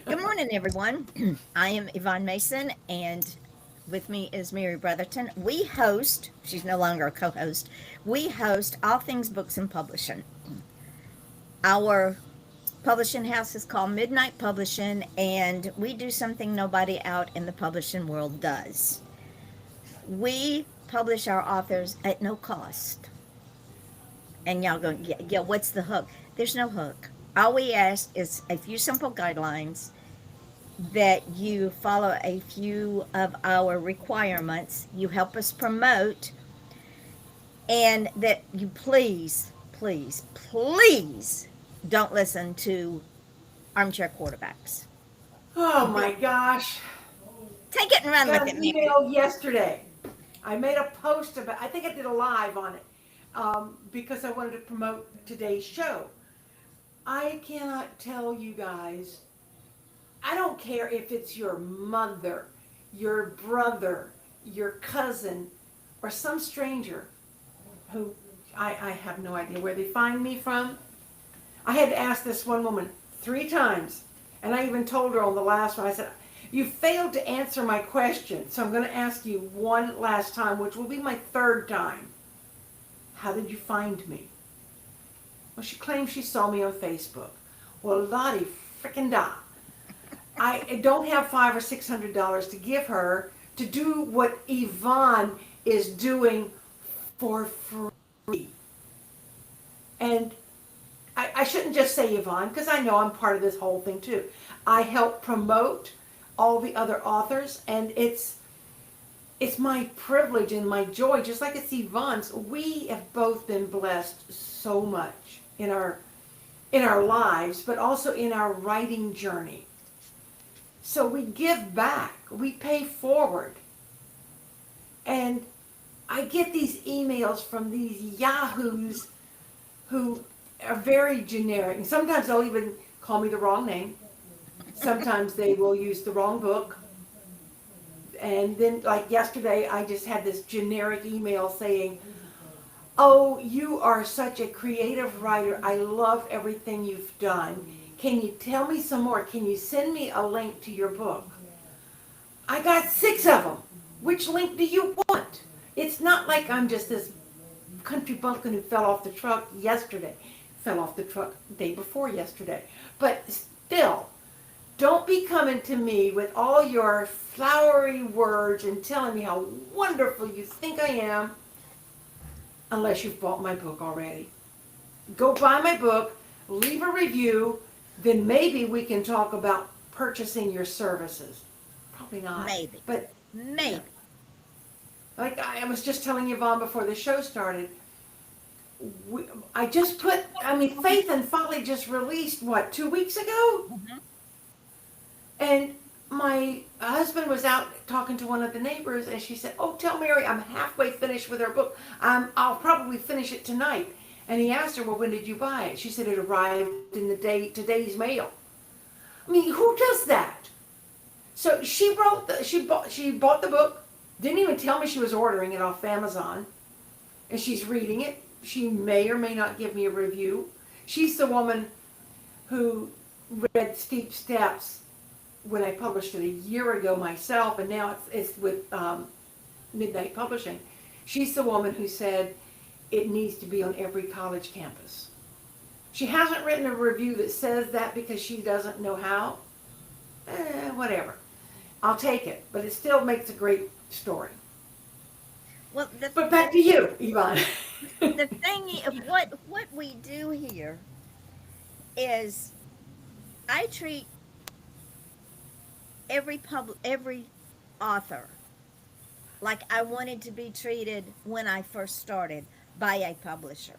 Good morning, everyone. I am Yvonne Mason, and with me is Mary Brotherton. We host, she's no longer a co host, we host All Things Books and Publishing. Our publishing house is called Midnight Publishing, and we do something nobody out in the publishing world does. We publish our authors at no cost. And y'all go, yeah, what's the hook? There's no hook. All we ask is a few simple guidelines that you follow a few of our requirements, you help us promote, and that you please, please, please don't listen to armchair quarterbacks. Oh my gosh. Take it and I run with got it, an Mary. email yesterday. I made a post about, I think I did a live on it because I wanted to promote today's show. I cannot tell you guys, I don't care if it's your mother, your brother, your cousin, or some stranger who I have no idea where they find me from. I had to ask this one woman 3 times, and I even told her on the last one, I said, you failed to answer my question, so I'm going to ask you one last time, which will be my third time. How did you find me? Well, she claims she saw me on Facebook. Well, Lottie frickin' da. I don't have $500 or $600 to give her to do what Yvonne is doing for free. And I shouldn't just say Yvonne, because I know I'm part of this whole thing too. I help promote all the other authors, and it's my privilege and my joy, just like it's Yvonne's. We have both been blessed so much in our lives, but also in our writing journey. So we give back, we pay forward. And I get these emails from these yahoos who are very generic. And sometimes they'll even call me the wrong name. Sometimes they will use the wrong book. And then, like yesterday, I just had this generic email saying, oh, you are such a creative writer. I love everything you've done. Can you tell me some more? Can you send me a link to your book? I got 6 of them. Which link do you want? It's not like I'm just this country bumpkin who fell off the truck yesterday. Fell off the truck the day before yesterday. But still, don't be coming to me with all your flowery words and telling me how wonderful you think I am unless you've bought my book already. Go buy my book, leave a review, then maybe we can talk about purchasing your services. Probably not. Maybe. But yeah. Maybe. Like I was just telling Yvonne before the show started, I just put, I mean, Faith and Folly just released, what, 2 weeks ago? Mhm. And my husband was out talking to one of the neighbors, and she said, oh, tell Mary I'm halfway finished with her book. I'll probably finish it tonight. And he asked her, well, when did you buy it? She said it arrived in today's mail. I mean, who does that? So she bought the book, didn't even tell me she was ordering it off Amazon, and she's reading it. She may or may not give me a review. She's the woman who read Steep Steps when I published it a year ago myself, and now it's with Midnight Publishing. She's the woman who said it needs to be on every college campus. She hasn't written a review that says that because she doesn't know how. Whatever. I'll take it, but it still makes a great story. Well, But back to you, Yvonne. the thing is, what we do here is I treat every author like I wanted to be treated when I first started by a publisher.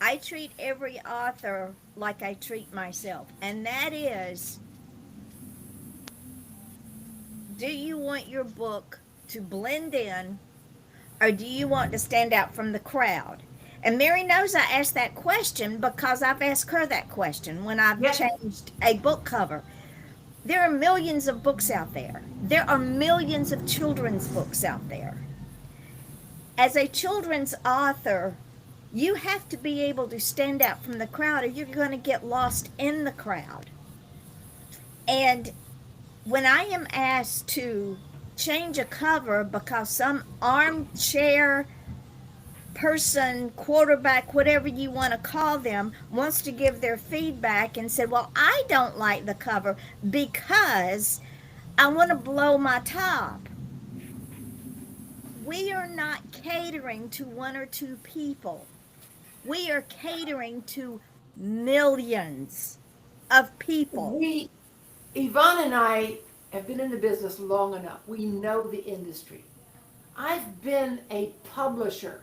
I treat every author like I treat myself, and that is, do you want your book to blend in, or do you want to stand out from the crowd? And Mary knows I asked that question because I've asked her that question when I've Yep. changed a book cover. There are millions of books out there. There are millions of children's books out there. As a children's author, you have to be able to stand out from the crowd or you're going to get lost in the crowd. And when I am asked to change a cover because some armchair person, quarterback, whatever you want to call them, wants to give their feedback and said, well, I don't like the cover because I want to blow my top. We are not catering to one or two people. We are catering to millions of people. We, Yvonne and I have been in the business long enough. We know the industry. I've been a publisher.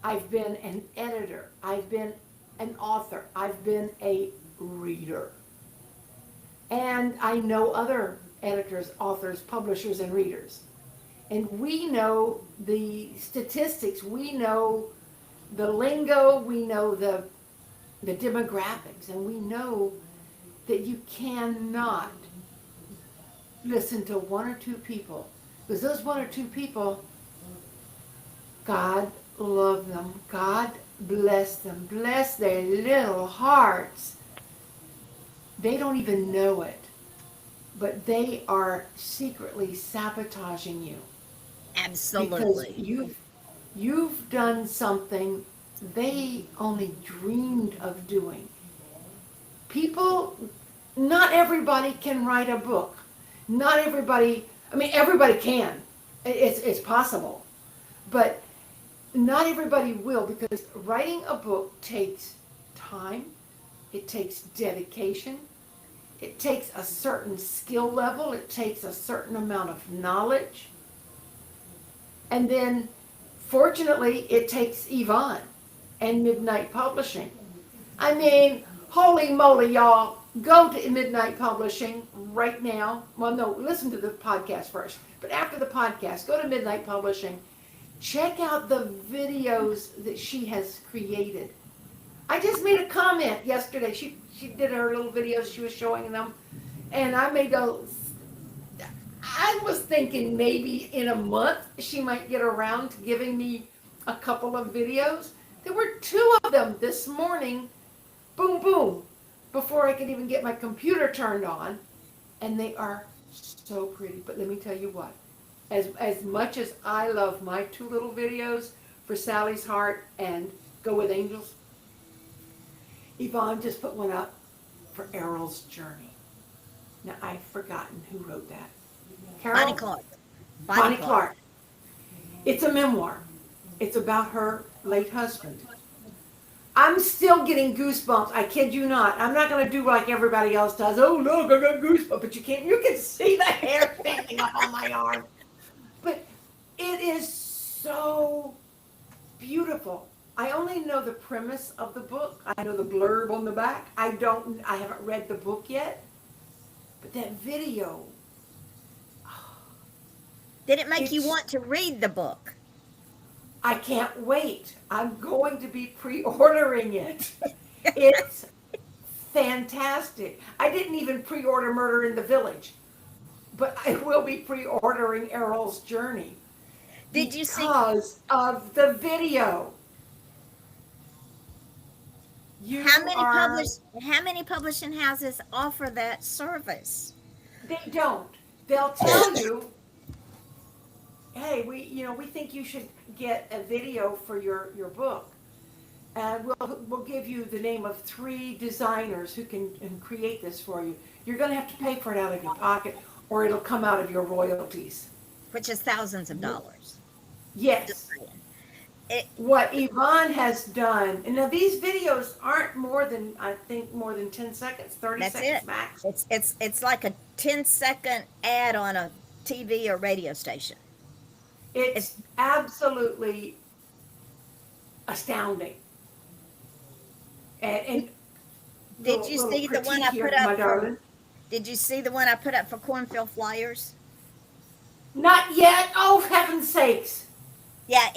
I've been an editor. I've been an author. I've been a reader. And I know other editors, authors, publishers, and readers. And we know the statistics. We know the lingo. We know the demographics. And we know that you cannot listen to one or two people. Because those one or two people, God love them. God bless them. Bless their little hearts. They don't even know it. But they are secretly sabotaging you. Absolutely. Because you've done something they only dreamed of doing. People, not everybody can write a book. Not everybody, I mean, everybody can. It's possible. But not everybody will, because writing a book takes time, it takes dedication, it takes a certain skill level, it takes a certain amount of knowledge. And then, fortunately, it takes Yvonne and Midnight Publishing. I mean, holy moly, y'all. Go to Midnight Publishing right now. Well, no, listen to the podcast first. But after the podcast, go to Midnight Publishing. Check out the videos that she has created. I just made a comment yesterday. She did her little videos. She was showing them. And I made I was thinking maybe in a month she might get around to giving me a couple of videos. There were 2 of them this morning. Boom, boom. Before I could even get my computer turned on. And they are so pretty. But let me tell you what. As much as I love my 2 little videos for Sally's Heart and Go With Angels, Yvonne just put one up for Errol's Journey. Now, I've forgotten who wrote that. Carol? Bonnie Clark. Bonnie Clark. It's a memoir. It's about her late husband. I'm still getting goosebumps. I kid you not. I'm not going to do like everybody else does. Oh, look, I got goosebumps. But you can see the hair standing up on my arm. But it is so beautiful. I only know the premise of the book. I know the blurb on the back. I haven't read the book yet. But that video. Did it make you want to read the book? I can't wait. I'm going to be pre-ordering it. It's fantastic. I didn't even pre-order Murder in the Village, but I will be pre-ordering Errol's Journey. Did you see? Because of the video. How many publishing houses offer that service? They don't. They'll tell you, hey, we think you should get a video for your book. And we'll give you the name of 3 designers who can create this for you. You're going to have to pay for it out of your pocket, or it'll come out of your royalties. Which is thousands of dollars. Yes. What Yvonne has done, and now these videos aren't more than 10 seconds, 30 That's seconds it. max. It's like a 10-second ad on a TV or radio station. It's absolutely astounding. And did you see the one I put up for? Did you see the one I put up for Cornfield Flyers? Not yet. Oh, heaven's sakes! Yeah,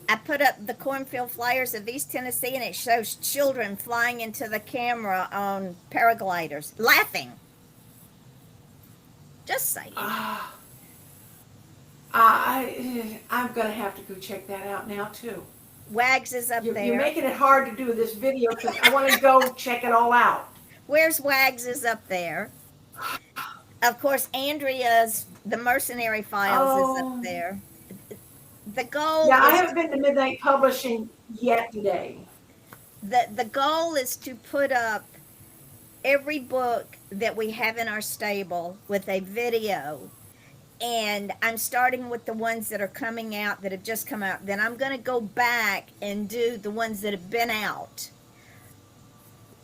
I put up the Cornfield Flyers of East Tennessee, and it shows children flying into the camera on paragliders, laughing. Just saying. I'm gonna have to go check that out now too. Wags is up there. You're making it hard to do this video because I want to go check it all out. Where's Wags is up there? Of course, Andrea's The Mercenary Files is up Oh, there. The goal yeah, I is haven't been to Midnight Publishing yet today. the goal is to put up every book that we have in our stable with a video. And I'm starting with the ones that are coming out that have just come out. Then I'm going to go back and do the ones that have been out.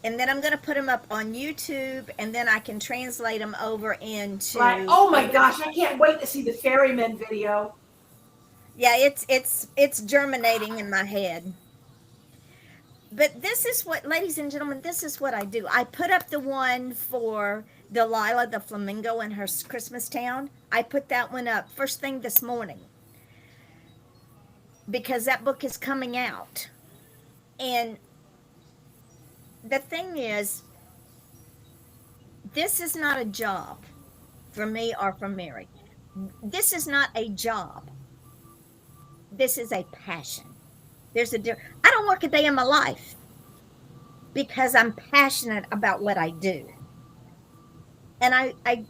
And then I'm going to put them up on YouTube, and then I can translate them over Right. into Oh my gosh, I can't wait to see the Ferryman video. yeah, it's germinating in my head. But this is what, ladies and gentlemen, this is what I do. I put up the one for Delilah the flamingo in her Christmas town. I put that one up first thing this morning because that book is coming out. And the thing is, this is not a job for me or for Mary. This is not a job. This is a passion. I don't work a day in my life because I'm passionate about what I do. And I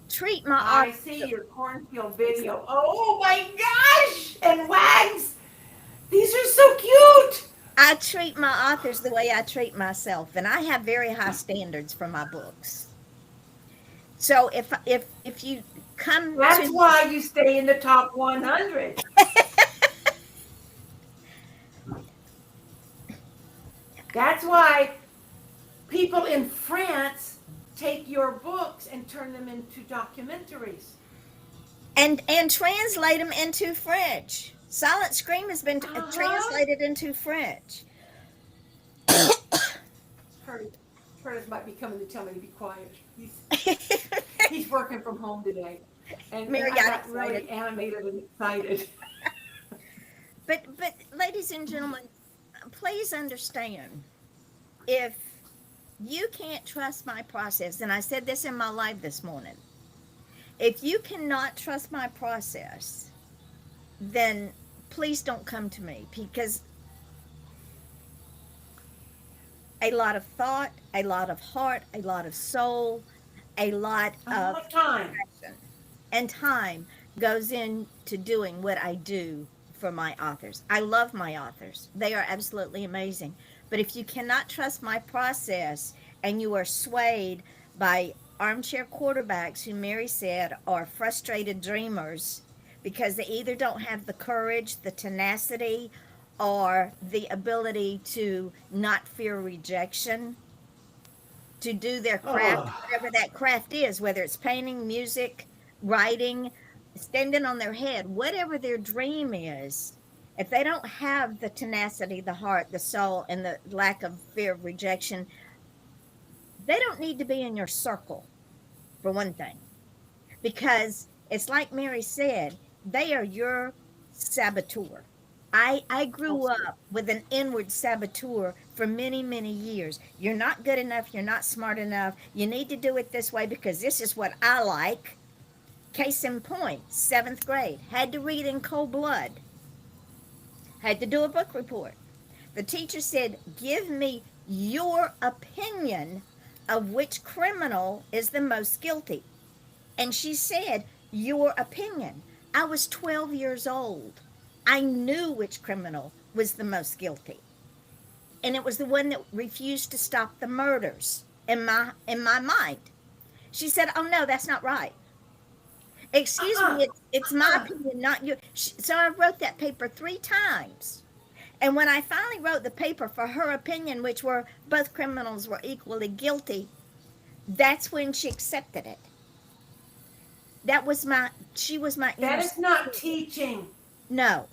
treat my I see your cornfield video. Oh my gosh! And wags! These are so cute! I treat my authors the way I treat myself, and I have very high standards for my books. So if you come That's to why you stay in the top 100. That's why people in France take your books and turn them into documentaries. and translate them into French. Silent Scream has been Uh-huh. translated into French. Curtis, Curtis might be coming to tell me to be quiet. He's working from home today. And Mary I got got excited. really animated and excited. But ladies and gentlemen, please understand, if you can't trust my process, and I said this in my live this morning, if you cannot trust my process, then please don't come to me, because a lot of thought, a lot of heart, a lot of soul, a lot A of lot of time. passion and time goes into doing what I do for my authors. I love my authors. They are absolutely amazing. But if you cannot trust my process and you are swayed by armchair quarterbacks who Mary said are frustrated dreamers because they either don't have the courage, the tenacity, or the ability to not fear rejection, to do their craft, Oh, whatever that craft is, whether it's painting, music, writing, standing on their head, whatever their dream is, if they don't have the tenacity, the heart, the soul, and the lack of fear of rejection, they don't need to be in your circle, for one thing, because it's like Mary said, they are your saboteur. I grew absolutely. up with an inward saboteur for many, many years. You're not good enough. You're not smart enough. You need to do it this way because this is what I like. Case in point, seventh grade, had to read in cold blood, had to do a book report. The teacher said, give me your opinion of which criminal is the most guilty. And she said, your opinion. I was 12 years old. I knew which criminal was the most guilty. And it was the one that refused to stop the murders in my mind. She said, "Oh no, that's not right. Excuse Uh-uh. me, it's my Uh-uh. opinion, not you." So I wrote that paper 3 times. And when I finally wrote the paper for her opinion, which were both criminals were equally guilty, that's when she accepted it. She was my inner That is not saboteur. teaching. No.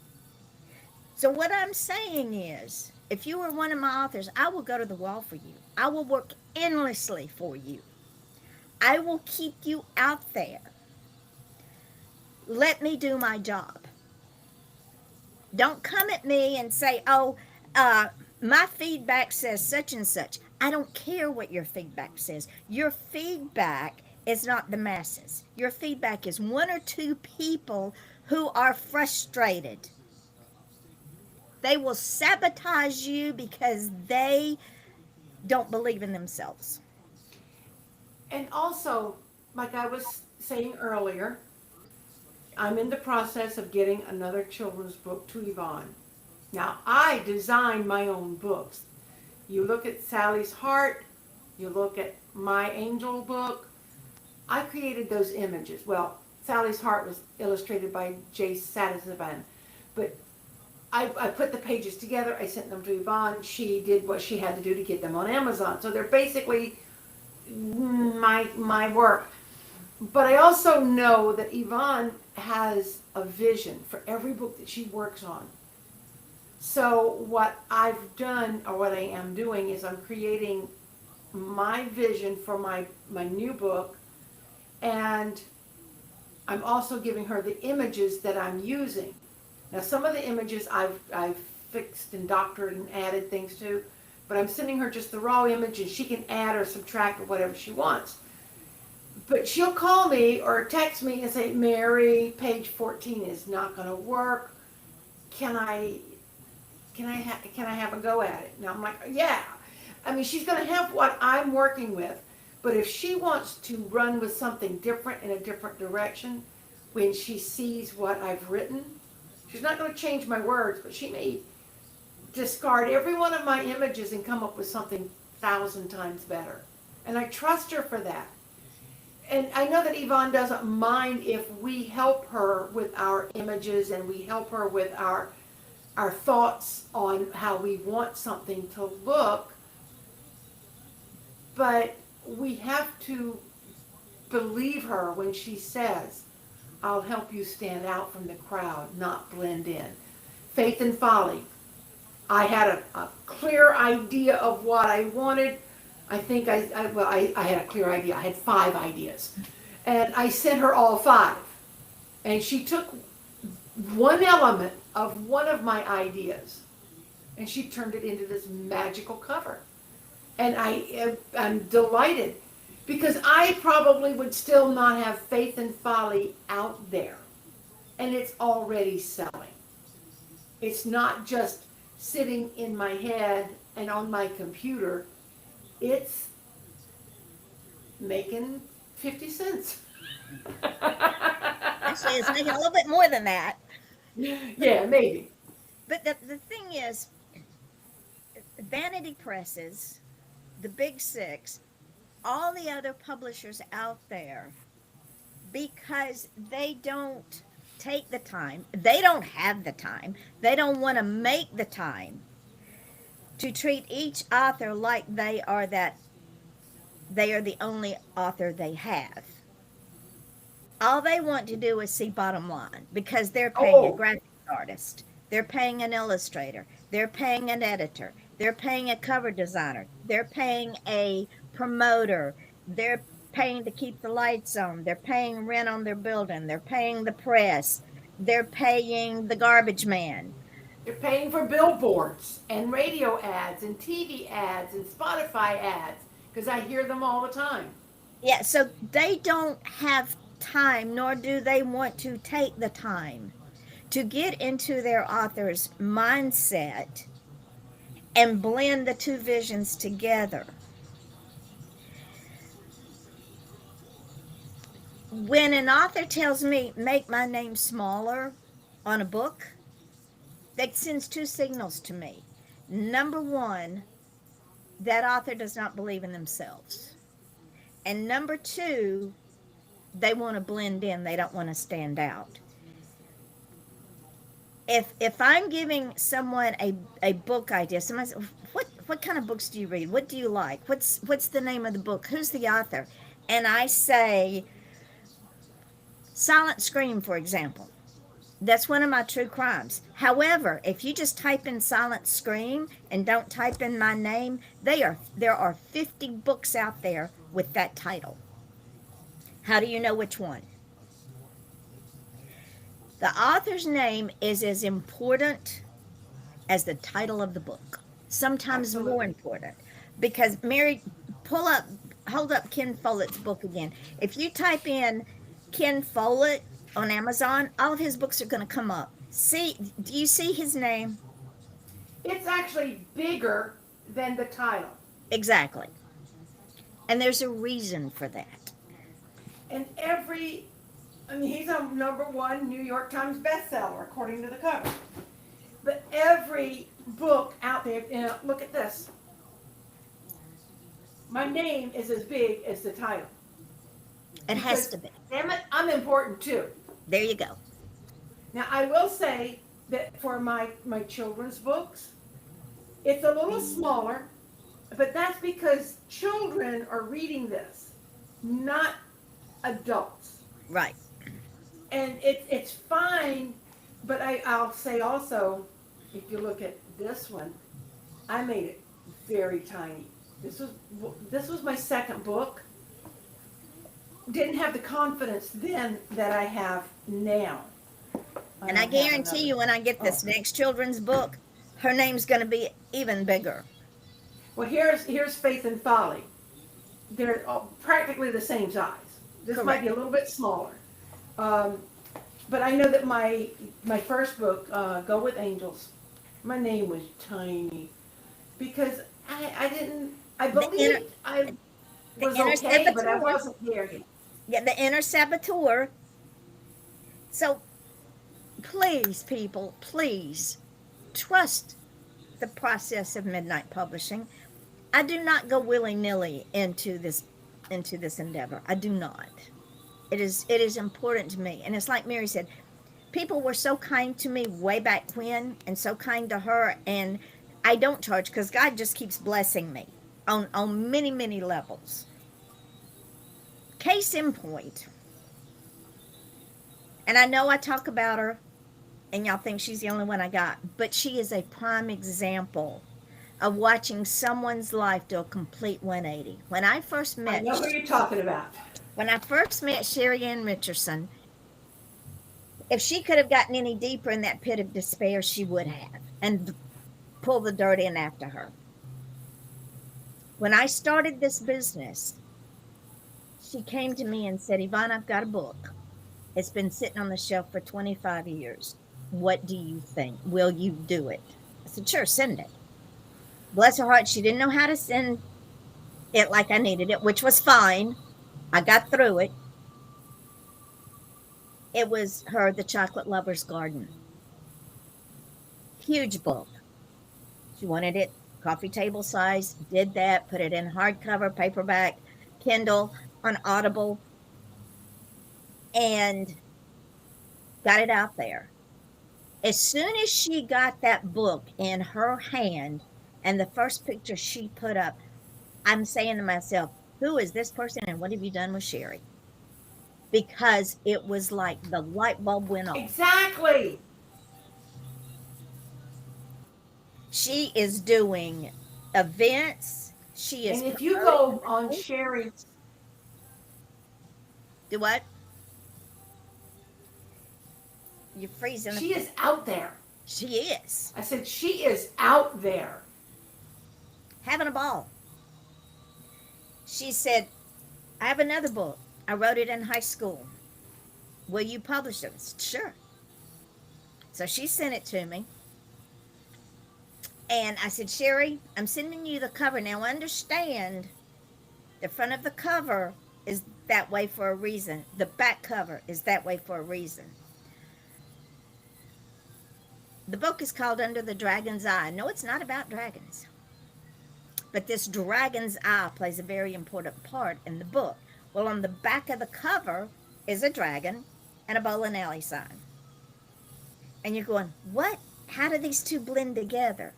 So what I'm saying is, if you are one of my authors, I will go to the wall for you. I will work endlessly for you. I will keep you out there. Let me do my job. Don't come at me and say, "Oh, uh, my feedback says such and such." I don't care what your feedback says. Your feedback is not the masses. Your feedback is one or two people who are frustrated. They will sabotage you because they don't believe in themselves. And also, like I was saying earlier, I'm in the process of getting another children's book to Yvonne. Now, I design my own books. You look at Sally's Heart, you look at My Angel book, I created those images. Well, Sally's Heart was illustrated by Jay Sadazaban, but I put the pages together, I sent them to Yvonne, she did what she had to do to get them on Amazon. So they're basically my work. But I also know that Yvonne has a vision for every book that she works on. So what I've done, or what I am doing, is I'm creating my vision for my new book, and I'm also giving her the images that I'm using. Now, some of the images I've fixed and doctored and added things to, but I'm sending her just the raw image, and she can add or subtract or whatever she wants. But she'll call me or text me and say, Mary, page 14 is not going to work. Can I have a go at it? Now I'm like, yeah. I mean, she's going to have what I'm working with, but if she wants to run with something different in a different direction, when she sees what I've written, she's not going to change my words, but she may discard every one of my images and come up with something 1,000 times better. And I trust her for that. And I know that Yvonne doesn't mind if we help her with our images and we help her with our thoughts on how we want something to look, but we have to believe her when she says, I'll help you stand out from the crowd, not blend in. Faith and Folly. I had a clear idea of what I wanted. I think I had a clear idea. I had 5 ideas. And I sent her all 5. And she took one element of one of my ideas and she turned it into this magical cover. And I'm delighted because I probably would still not have Faith and Folly out there. And it's already selling. It's not just sitting in my head and on my computer. It's making 50 cents. Actually, it's making a little bit more than that. Yeah, maybe. But the thing is, Vanity Presses, the Big Six, all the other publishers out there, because they don't take the time, they don't have the time, they don't want to make the time to treat each author like they are the only author they have. All they want to do is see bottom line because they're paying a graphic artist, they're paying an illustrator, they're paying an editor, they're paying a cover designer, they're paying a promoter, they're paying to keep the lights on, they're paying rent on their building, they're paying the press, they're paying the garbage man. They're paying for billboards and radio ads and TV ads and Spotify ads because I hear them all the time. Yeah, so they don't have time, nor do they want to take the time to get into their author's mindset and blend the two visions together. When an author tells me, make my name smaller on a book, that sends 2 signals to me. Number 1, that author does not believe in themselves. And number 2, they want to blend in. They don't want to stand out. If I'm giving someone a book idea, somebody says, what kind of books do you read? What do you like? What's the name of the book? Who's the author? And I say, Silent Scream, for example. That's one of my true crimes. However, if you just type in Silent Scream and don't type in my name, there are 50 books out there with that title. How do you know which one? The author's name is as important as the title of the book. Sometimes Absolutely. More important. Because Mary, hold up Ken Follett's book again. If you type in Ken Follett on Amazon, all of his books are going to come up. Do you see his name? It's actually bigger than the title. Exactly. And there's a reason for that. And he's a #1 New York Times bestseller, according to the cover. But every book out there, look at this. My name is as big as the title. It has Because, to be. damn it, I'm important too. There you go. Now, I will say that for my children's books, it's a little smaller, but that's because children are reading this, not adults. Right. And it's fine, but I'll say also, if you look at this one, I made it very tiny. This was my second book. Didn't have the confidence then that I have now. And I guarantee you, when I get this next children's book, her name's going to be even bigger. Well, here's Faith and Folly. They're practically the same size. This might be a little bit smaller. But I know that my first book, Go With Angels, my name was tiny because I believed I was okay, but I wasn't there yet. Yeah, the inner saboteur. So please, people, please trust the process of Midnight Publishing. I do not go willy-nilly into this endeavor. I do not. It is important to me. And it's like Mary said, people were so kind to me way back when, and so kind to her, and I don't charge because God just keeps blessing me on many, many levels. Case in point, and I know I talk about her and y'all think she's the only one I got, but she is a prime example of watching someone's life do a complete 180. When I first met, I know who you're talking about. When I first met Sherry Ann Richardson, if she could have gotten any deeper in that pit of despair, she would have, and pull the dirt in after her. When I started this business, she came to me and said, Yvonne, I've got a book. It's been sitting on the shelf for 25 years. What do you think? Will you do it? I said, sure, send it. Bless her heart, she didn't know how to send it like I needed it, which was fine. I got through it. It was her, The Chocolate Lover's Garden. Huge book. She wanted it coffee table size, did that, put it in hardcover, paperback, Kindle, on Audible, and got it out there. As soon as she got that book in her hand and the first picture she put up, I'm saying to myself, who is this person and what have you done with Sherry? Because it was like the light bulb went off. Exactly. She is doing events. She is. And if you go on Sherry's. Do what? You're freezing. She is out there. She is. I said, she is out there. Having a ball. She said, I have another book. I wrote it in high school. Will you publish it? Sure. So she sent it to me. And I said, Sherry, I'm sending you the cover. Now understand, the front of the cover is that way for a reason. The back cover is that way for a reason. The book is called Under the Dragon's Eye. No, it's not about dragons. But this dragon's eye plays a very important part in the book. Well, on the back of the cover is a dragon and a bowling alley sign. And you're going, what? How do these two blend together?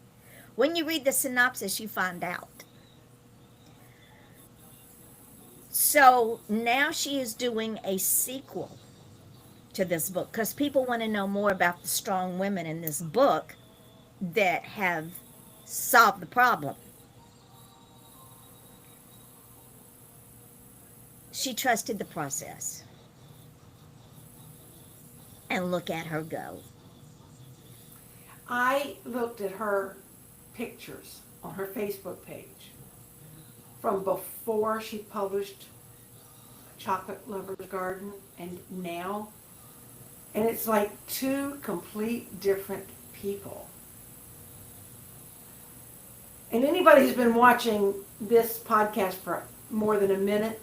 When you read the synopsis, you find out. So now she is doing a sequel to this book because people want to know more about the strong women in this book that have solved the problem. She trusted the process. And look at her go. I looked at her pictures on her Facebook page from before she published Chocolate Lover's Garden and now. And it's like two complete different people. And anybody who's been watching this podcast for more than a minute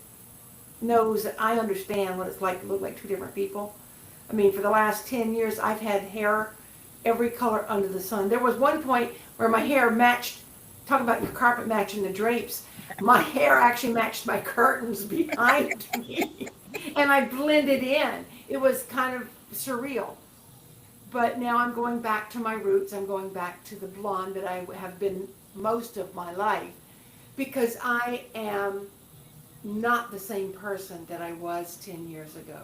knows that I understand what it's like to look like two different people. I mean, for the last 10 years, I've had hair every color under the sun. There was one point where my hair matched, talk about your carpet matching the drapes. My hair actually matched my curtains behind me, and I blended in. It was kind of surreal. But now I'm going back to my roots. I'm going back to the blonde that I have been most of my life, because I am not the same person that I was 10 years ago.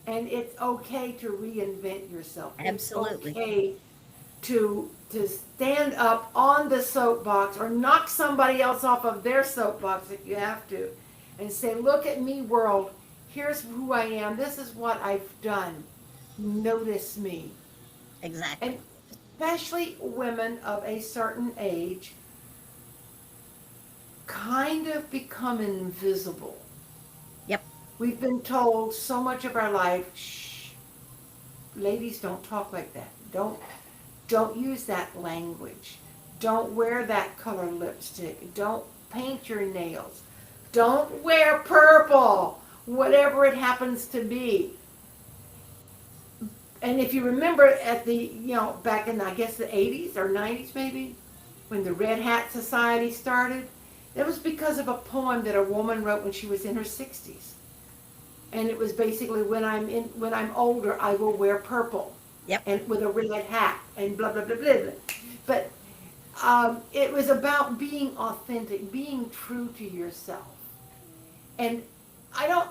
And it's okay to reinvent yourself. Absolutely. It's okay to stand up on the soapbox or knock somebody else off of their soapbox if you have to, and say, look at me, world. Here's who I am. This is what I've done. Notice me. Exactly. And especially women of a certain age kind of become invisible. Yep. We've been told so much of our life, shh, ladies, don't talk like that. Don't use that language. Don't wear that color lipstick. Don't paint your nails. Don't wear purple, whatever it happens to be. And if you remember at the, back in, I guess, the 80s or 90s maybe, when the Red Hat Society started, it was because of a poem that a woman wrote when she was in her 60s. And it was basically, when I'm older, I will wear purple. Yep. And with a red hat and blah, blah, blah, blah, blah. But it was about being authentic, being true to yourself. And I don't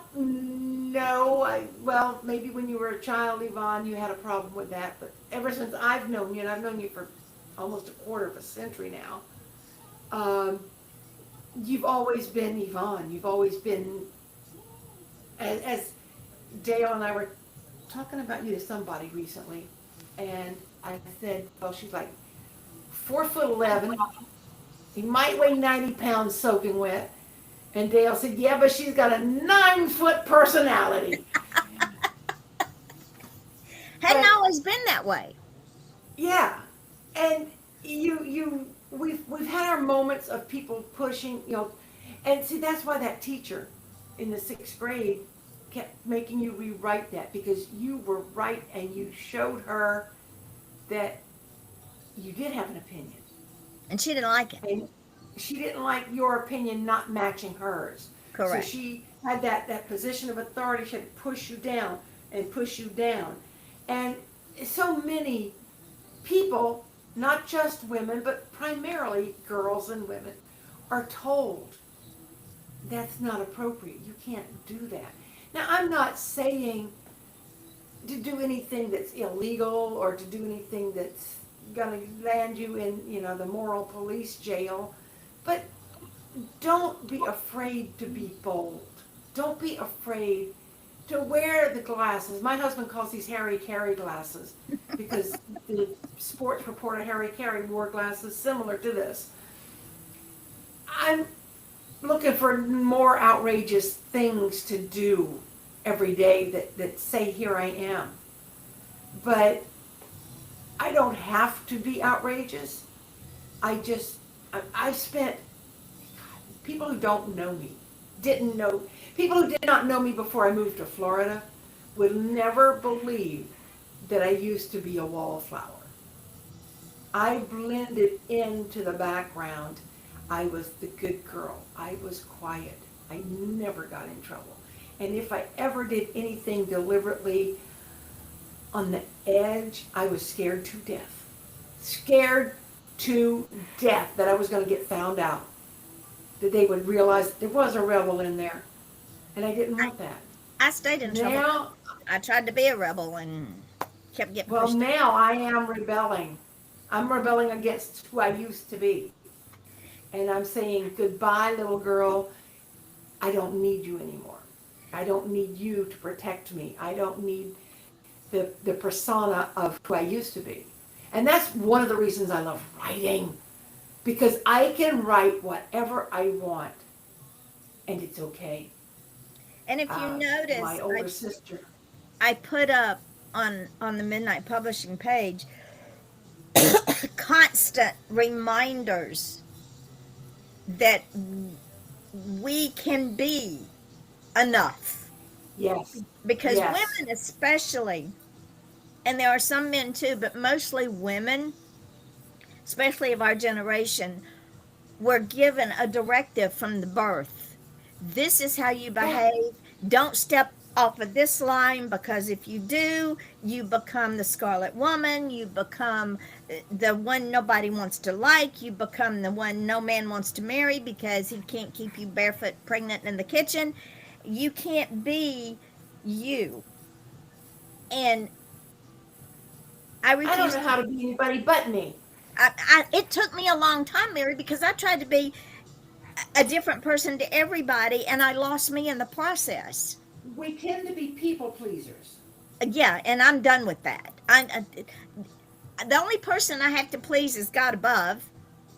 know, well, maybe when you were a child, Yvonne, you had a problem with that. But ever since I've known you, and I've known you for almost a quarter of a century now, you've always been Yvonne. You've always been, as Dale and I were talking about you to somebody recently, and I said, well, she's like 4'11". He might weigh 90 pounds soaking wet. And Dale said, yeah, but she's got a 9-foot personality. Hadn't always been that way. Yeah. And we've had our moments of people pushing, and see, that's why that teacher in the 6th grade kept making you rewrite that, because you were right and you showed her that you did have an opinion. And she didn't like it. And she didn't like your opinion not matching hers. Correct. So she had that position of authority. She had to push you down and push you down. And so many people, not just women, but primarily girls and women, are told that's not appropriate. You can't do that. Now, I'm not saying to do anything that's illegal or to do anything that's going to land you in, the moral police jail, but don't be afraid to be bold. Don't be afraid to wear the glasses. My husband calls these Harry Carey glasses because the sports reporter Harry Carey wore glasses similar to this. I'm looking for more outrageous things to do every day that say, here I am. But I don't have to be outrageous. I've spent, people who don't know me, people who did not know me before I moved to Florida would never believe that I used to be a wallflower. I blended into the background. I was the good girl. I was quiet. I never got in trouble. And if I ever did anything deliberately on the edge, I was scared to death. Scared to death that I was going to get found out. That they would realize there was a rebel in there. And I didn't want that. I stayed in trouble. Now, I tried to be a rebel and kept getting well, pushed. now I am rebelling. I'm rebelling against who I used to be. And I'm saying, goodbye, little girl. I don't need you anymore. I don't need you to protect me. I don't need the persona of who I used to be. And that's one of the reasons I love writing. Because I can write whatever I want. And it's okay. And if you notice, my older sister. I put up on the Midnight Publishing page constant reminders that we can be enough. Yes. Because Yes. women, especially, and there are some men too, but mostly women, especially of our generation, were given a directive from the birth. This is how you Yeah. behave. Don't step off of this line, because if you do, you become the scarlet woman. You become the one nobody wants to like. You become the one no man wants to marry because he can't keep you barefoot pregnant in the kitchen. You can't be you. And I I don't refuse know to. how to be anybody but me. It took me a long time, Mary, because I tried to be a different person to everybody, and I lost me in the process. We tend to be people pleasers. Yeah, and I'm done with that. The only person I have to please is God above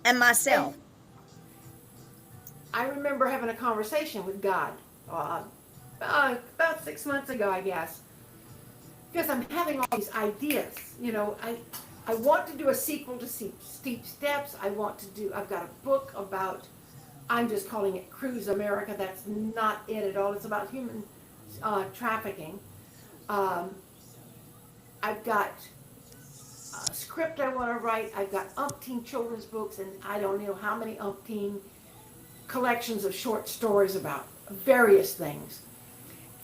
and myself. And I remember having a conversation with God about 6 months ago, I guess, because I'm having all these ideas. I want to do a sequel to Steep Steps. I've got a book about, I'm just calling it Cruise America. That's not it at all. It's about human trafficking. Um, I've got a script I want to write. I've got umpteen children's books, and I don't know how many umpteen collections of short stories about various things.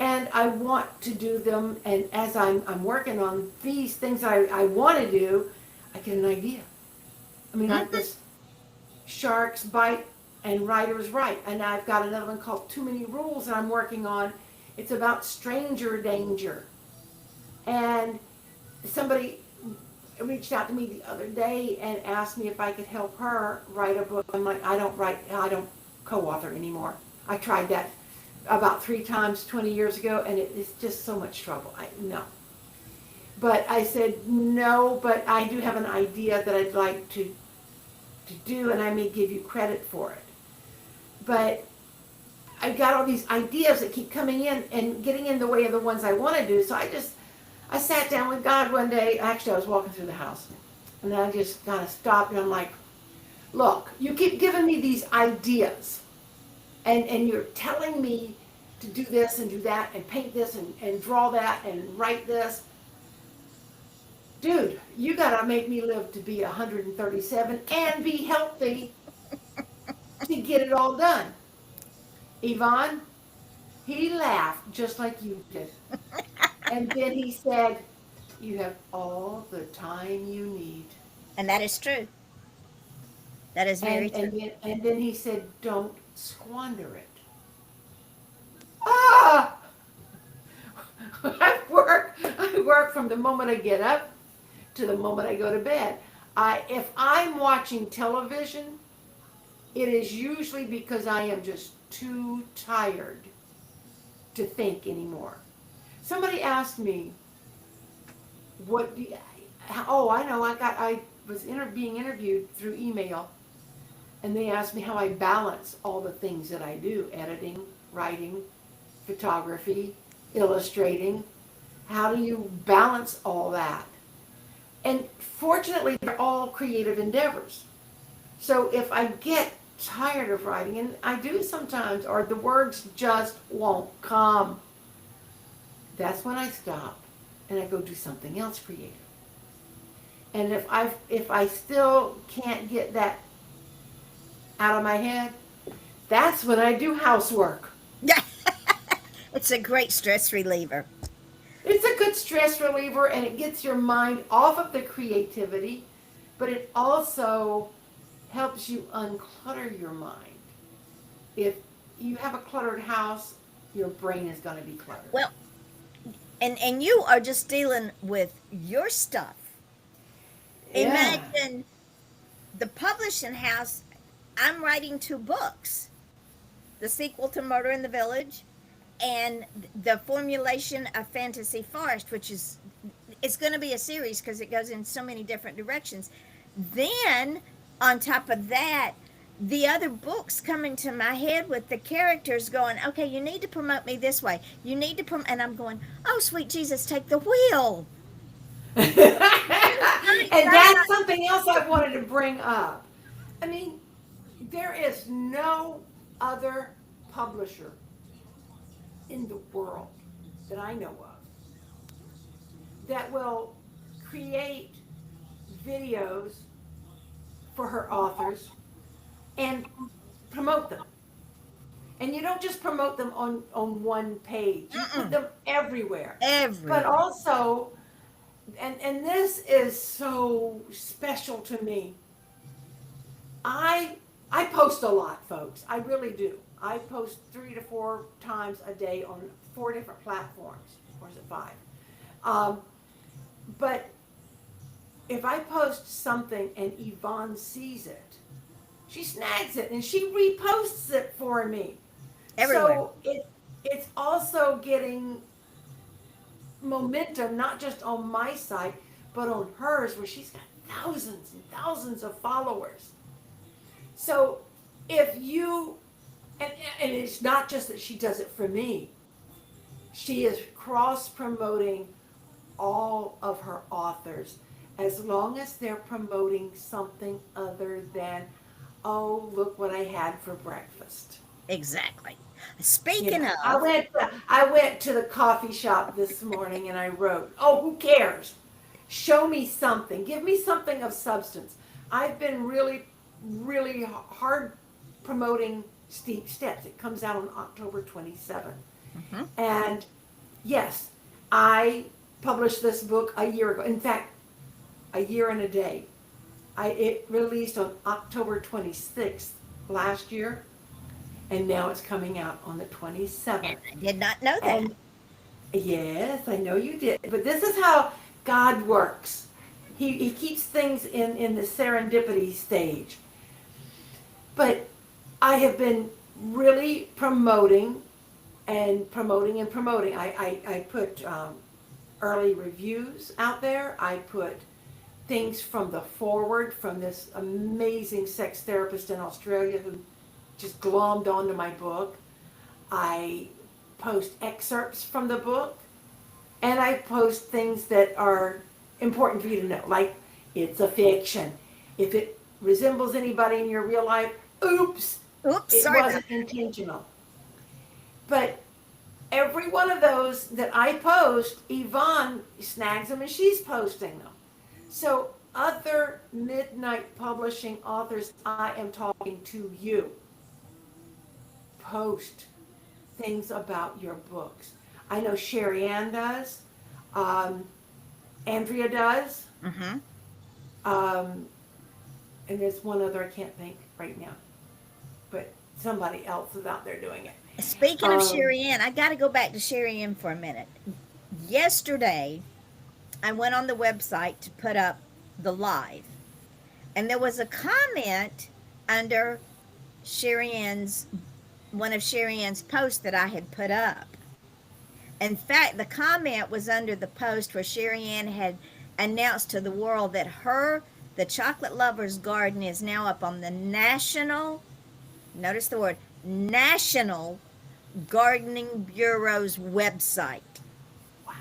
And I want to do them, and as I'm working on these things I want to do, I get an idea. I mean, like this Sharks Bite and Writers Write. And I've got another one called Too Many Rules that I'm working on. It's about stranger danger. And somebody reached out to me the other day and asked me if I could help her write a book. I'm like, I don't co-author anymore. I tried that about 3 times 20 years ago, and it's just so much trouble. No. But I said, no, but I do have an idea that I'd like to do, and I may give you credit for it. But I got all these ideas that keep coming in and getting in the way of the ones I want to do. So I sat down with God one day. Actually, I was walking through the house, and then I just kind of stopped, and I'm like, look, you keep giving me these ideas, and you're telling me to do this and do that and paint this and draw that and write this. Dude, you gotta make me live to be 137 and be healthy to get it all done. Yvonne, he laughed just like you did. And then he said, you have all the time you need. And that is true. That is very true. And then he said, don't squander it. Ah! I work from the moment I get up to the moment I go to bed. If I'm watching television, it is usually because I am just too tired to think anymore. Somebody asked me, what do you, oh, I know, I was being interviewed through email, and they asked me how I balance all the things that I do: editing, writing, photography, illustrating. How do you balance all that? And fortunately, they're all creative endeavors. So if I get tired of writing, and I do sometimes, or the words just won't come, that's when I stop and I go do something else creative. And if I still can't get that out of my head, that's when I do housework. It's a great stress reliever. It's a good stress reliever, and it gets your mind off of the creativity, but it also helps you unclutter your mind. If you have a cluttered house, your brain is going to be cluttered. Well, and you are just dealing with your stuff. Yeah. Imagine the publishing house. I'm writing 2 books, the sequel to Murder in the Village and the formulation of Fantasy Forest, which is, it's going to be a series because it goes in so many different directions. Then on top of that, the other books come into my head with the characters going, okay, you need to promote me this way, you need to promote, and I'm going, oh sweet Jesus, take the wheel. And that's something else I wanted to bring up. I mean, there is no other publisher in the world that I know of that will create videos for her authors and promote them. And you don't just promote them on one page, you put Mm-mm. them everywhere. But Everywhere. also, and this is so special to me. I I post a lot, folks. I really do. I post 3 to 4 times a day on 4 different platforms. Or is it 5? Um, but if I post something and Yvonne sees it, she snags it and she reposts it for me. Everywhere. So it's also getting momentum, not just on my site, but on hers, where she's got thousands and thousands of followers. So if you, and, and it's not just that she does it for me, she is cross promoting all of her authors as long as they're promoting something other than, oh, look what I had for breakfast. Exactly. You Speaking know, I of, went I went to the coffee shop this morning and I wrote, "Oh, who cares? Show me something. Give me something of substance." I've been really hard promoting Steep Steps. It comes out on October 27th. mhm, And yes, I published this book a year ago. In fact, a year and a day. It released on October 26th last year, and now it's coming out on the and 27th. I did not know that. And yes, I know you did. But this is how God works. He keeps things in the serendipity stage. But I have been really promoting and promoting and promoting. I put early reviews out there. I put things from the forward from this amazing sex therapist in Australia who just glommed onto my book. I post excerpts from the book, and I post things that are important for you to know, like it's a fiction. If it resembles anybody in your real life, oops, Oops, it sorry about wasn't intentional. But every one of those that I post, Yvonne snags them and she's posting them. So, other midnight publishing authors, I am talking to you. Post things about your books. I know Sherry Ann does. Um, Andrea does. that. Hmm. Um, and there's one other I can't think right now. But somebody else is out there doing it. Speaking of Um, Sherry Ann, I got to go back to Sherry Ann for a minute. Yesterday, I went on the website to put up the live, and there was a comment under Sherry Ann's one of Sherry Ann's posts that I had put up. In fact, the comment was under the post where Sherry Ann had announced to the world that the Chocolate Lover's Garden, is now up on the national, notice the word, National Gardening Bureau's website. wow.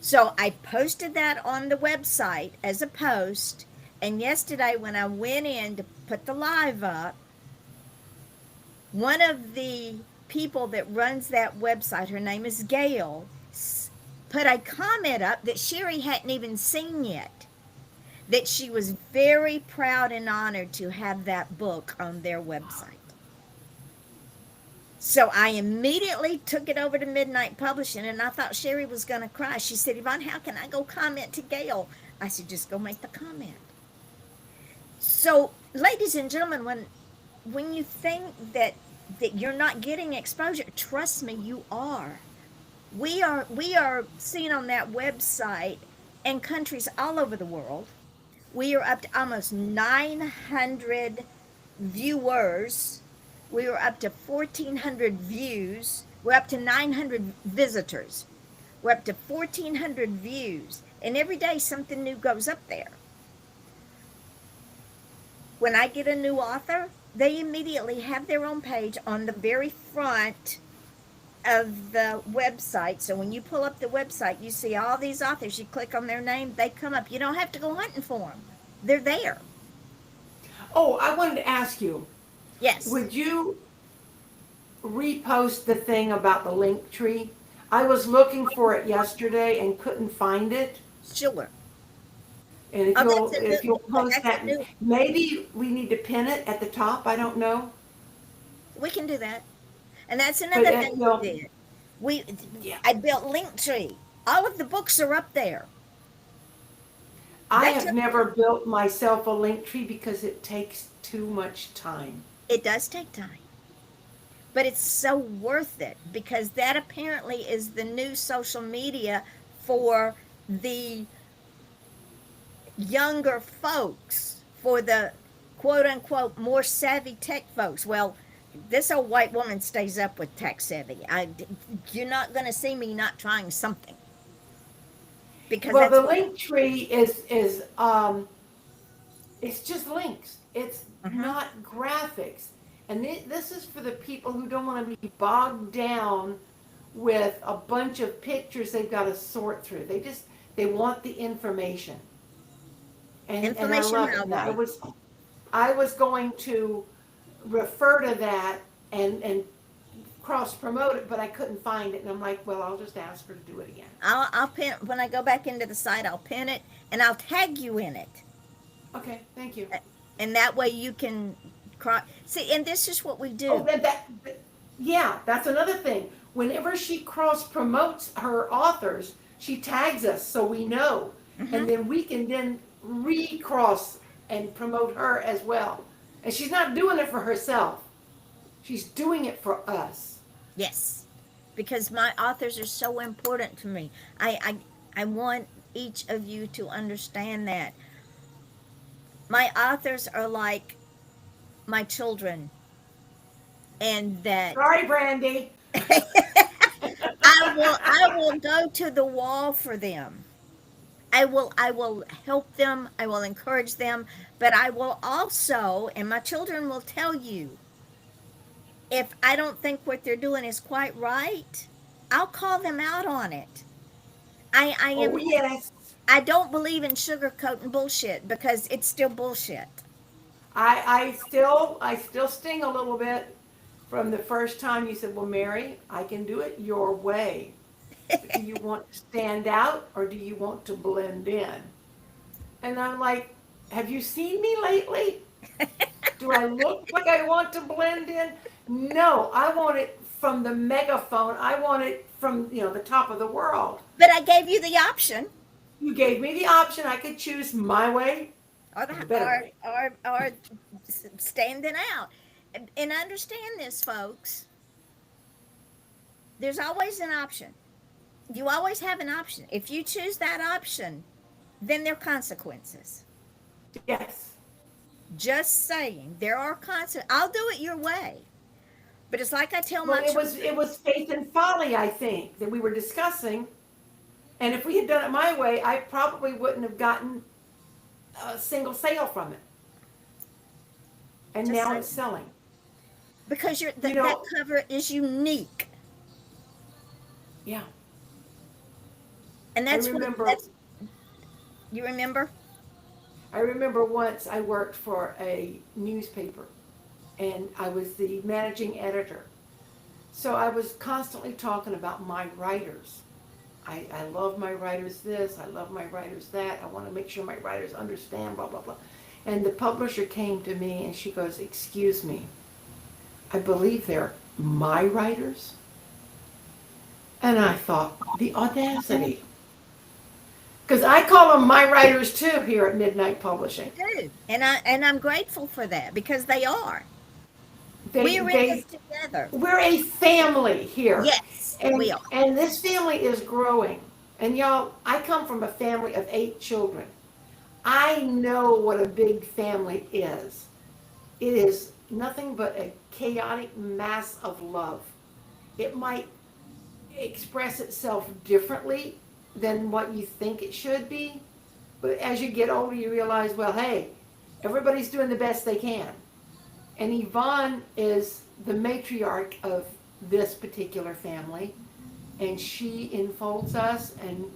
So I posted that on the website as a post. And yesterday, when I went in to put the live up, one of the people that runs that website, her name is Gail, put a comment up that Sherry hadn't even seen yet. That she was very proud and honored to have that book on their website. So I immediately took it over to Midnight Publishing, and I thought Sherry was going to cry. She said, Yvonne, how can I go comment to Gail? I said, just go make the comment. So, ladies and gentlemen, when you think that you're not getting exposure, trust me, you are. We are seen on that website in countries all over the world. We are up to almost 900 viewers. We are up to 1,400 views. We're up to 900 visitors. We're up to 1,400 views. And every day something new goes up there. When I get a new author, they immediately have their own page on the very front of the website. So when you pull up the website, you see all these authors. You click on their name, they come up. You don't have to go hunting for them. They're there. Oh, I wanted to ask you, Yes. would you repost the thing about the link tree? I was looking for it yesterday and couldn't find it. Sure. And if Oh, you'll that's a if new, you'll post that's that, a new, maybe we need to pin it at the top. I don't know, we can do that. And that's but another thing we did. We, yeah. I built Linktree. All of the books are up there. I That have took, never built myself a link tree because it takes too much time. it does take time, but it's so worth it because that apparently is the new social media for the younger folks, for the quote unquote more savvy tech folks. Well, this old white woman stays up with tech savvy. You're not going to see me not trying something because Well, that's the what. link tree is it's just links. It's Uh-huh. not graphics. And this is for the people who don't want to be bogged down with a bunch of pictures they've got to sort through. They want the information. And I Information love it. And highway. I was going to refer to that and cross promote it, but I couldn't find it. And I'm like, well, I'll just ask her to do it again. I'll pin when I go back into the site. I'll pin it and I'll tag you in it, Okay, thank you. and that way you can cross. See, and this is what we Oh, do. yeah, that's another thing. Whenever she cross promotes her authors, she tags us so we know, and Hmm. then we can then recross and promote her as well. And she's not doing it for herself; she's doing it for us. Yes, because my authors are so important to me. I want each of you to understand that my authors are like my children, and that Sorry, Brandy. I will go to the wall for them. I will help them, I will encourage them, but I will also, and my children will tell you, if I don't think what they're doing is quite right, I'll call them out on it. I Oh am yes, I don't believe in sugarcoating bullshit because it's still bullshit. I still sting a little bit from the first time you said, "Well, Mary, I can do it your way. But do you want to stand out or do you want to blend in?" And I'm like, "Have you seen me lately? Do I look like I want to blend in? No, I want it from the megaphone. I want it from, the top of the world. But I gave you the option, You gave me the option. I could choose my way or or the the better way." or standing out. And understand this, folks. There's always an option. You always have an option. If you choose that option, then there are consequences. Yes. Just saying, there are consequences. I'll do it your way. But it's like I tell Well, my it was children. it was faith and folly, I think, that we were discussing. And if we had done it my way, I probably wouldn't have gotten a single sale from it. And Just now saying. it's selling. Because You that know, cover is unique. yeah. And I that's what remember that's you remember? I remember once I worked for a newspaper and I was the managing editor. So I was constantly talking about my writers. I love my writers this, I love my writers that, I want to make sure my writers understand, blah, blah, blah. And the publisher came to me and she goes, "Excuse me, I believe they're my writers?" And I thought, the audacity. Because I call them my writers too here at Midnight Publishing. Do. And I'm grateful for that because they are. They, We're in they, this together. we're a family here. Yes, we And, are. and this family is growing. And y'all, I come from a family of 8 children. I know what a big family is. It is nothing but a chaotic mass of love. It might express itself differently than what you think it should be, but as you get older, you realize, well, hey, everybody's doing the best they can. And Yvonne is the matriarch of this particular family, and she enfolds us, and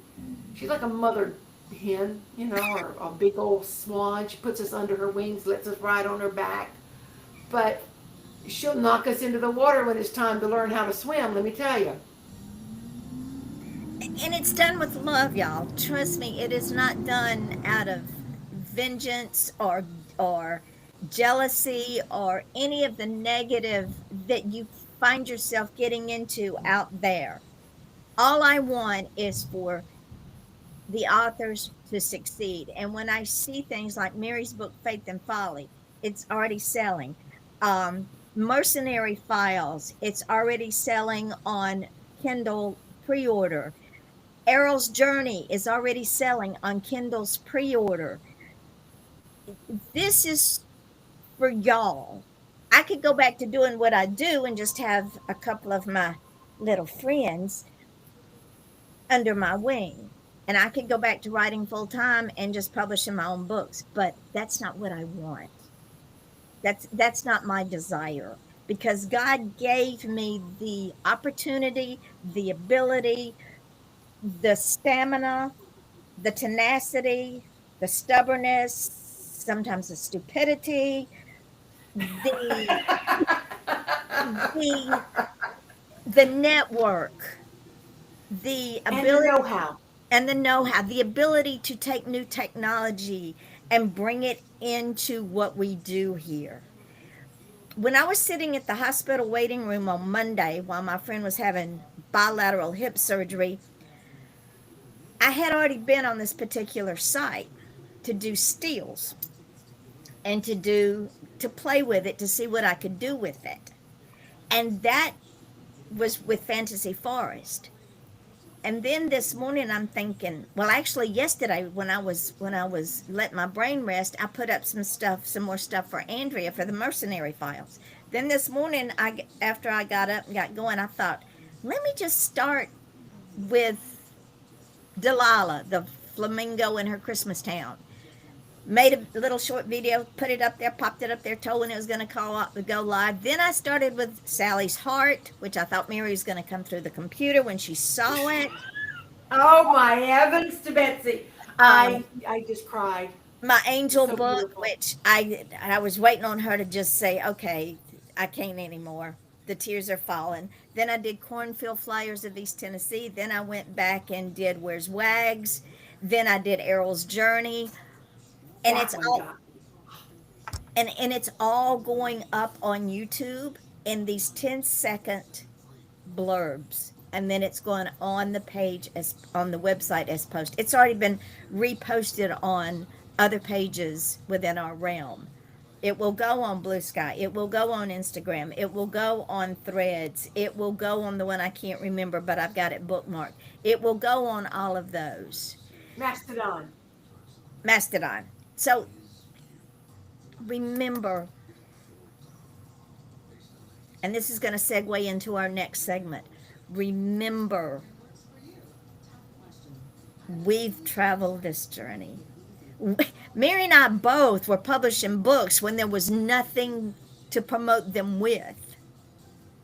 she's like a mother hen, or a big old swan. She puts us under her wings, lets us ride on her back. But she'll knock us into the water when it's time to learn how to swim, let me tell you. And it's done with love, y'all. Trust me, it is not done out of vengeance or jealousy or any of the negative that you find yourself getting into out there. All I want is for the authors to succeed. And when I see things like Mary's book, Faith and Folly, it's already selling. Mercenary Files, it's already selling on Kindle pre order. Errol's Journey is already selling on Kindle's pre order. This is for y'all. I could go back to doing what I do and just have a couple of my little friends under my wing. And I could go back to writing full time and just publishing my own books, but that's not what I want. That's not my desire, because God gave me the opportunity, the ability, the stamina, the tenacity, the stubbornness, sometimes the stupidity, the the the network, the And the ability know-how. and the know-how, the ability to take new technology and bring it into what we do here. When I was sitting at the hospital waiting room on Monday while my friend was having bilateral hip surgery, I had already been on this particular site to do steals and to play with it to see what I could do with it. And that was with Fantasy Forest. And then this morning I'm thinking, well, actually yesterday when I was letting my brain rest, I put up some more stuff for Andrea for the Mercenary Files. Then this morning, after I got up and got going, I thought, let me just start with Delilah, the flamingo in her Christmas town. Made a little short video, put it up there, popped it up there, told when it was going to go live. Then I started with Sally's Heart, which I thought Mary was going to come through the computer when she saw it. Oh my heavens to Betsy. Um, I just cried. my It's angel so book, beautiful. which I was waiting on her to just say, okay, I can't anymore. The tears are falling. Then I did Cornfield Flyers of East Tennessee. Then I went back and did Where's Wags. Then I did Errol's Journey, and That one got. it's all going up on YouTube in these 10-second blurbs, and then it's going on the page as on the website as post. It's already been reposted on other pages within our realm. It will go on Blue Sky. It will go on Instagram. It will go on Threads. It will go on the one I can't remember, but I've got it bookmarked. It will go on all of those. Mastodon. Mastodon. So remember, and this is going to segue into our next segment. Remember, we've traveled this journey. Mary and I both were publishing books when there was nothing to promote them with.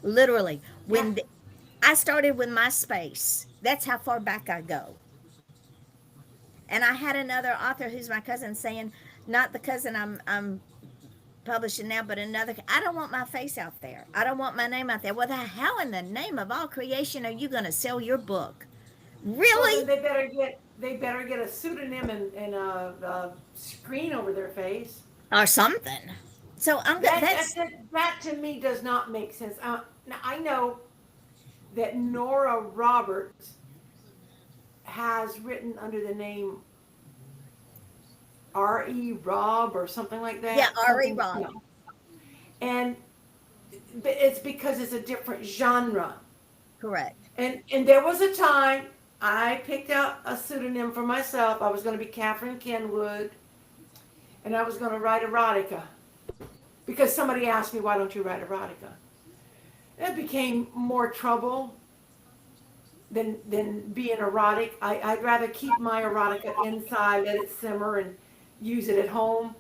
Literally, Yeah. I started with MySpace. That's how far back I go. And I had another author who's my cousin saying, not the cousin I'm publishing now, but another. I don't want my face out there. I don't want my name out there. Well, how in the name of all creation are you going to sell your book? Well, then Really? they better get a pseudonym and a screen over their face. Or something. So I'm That that's that to me does not make sense. Now I know that Nora Roberts has written under the name R.E. Rob or something like that. yeah, Ari Something, Robb. yeah. And it's because it's a different genre. Correct. And there was a time I picked out a pseudonym for myself. I was going to be Catherine Kenwood, and I was going to write erotica because somebody asked me, "Why don't you write erotica?" It became more trouble than being erotic. I'd rather keep my erotica inside, let it simmer, and use it at home.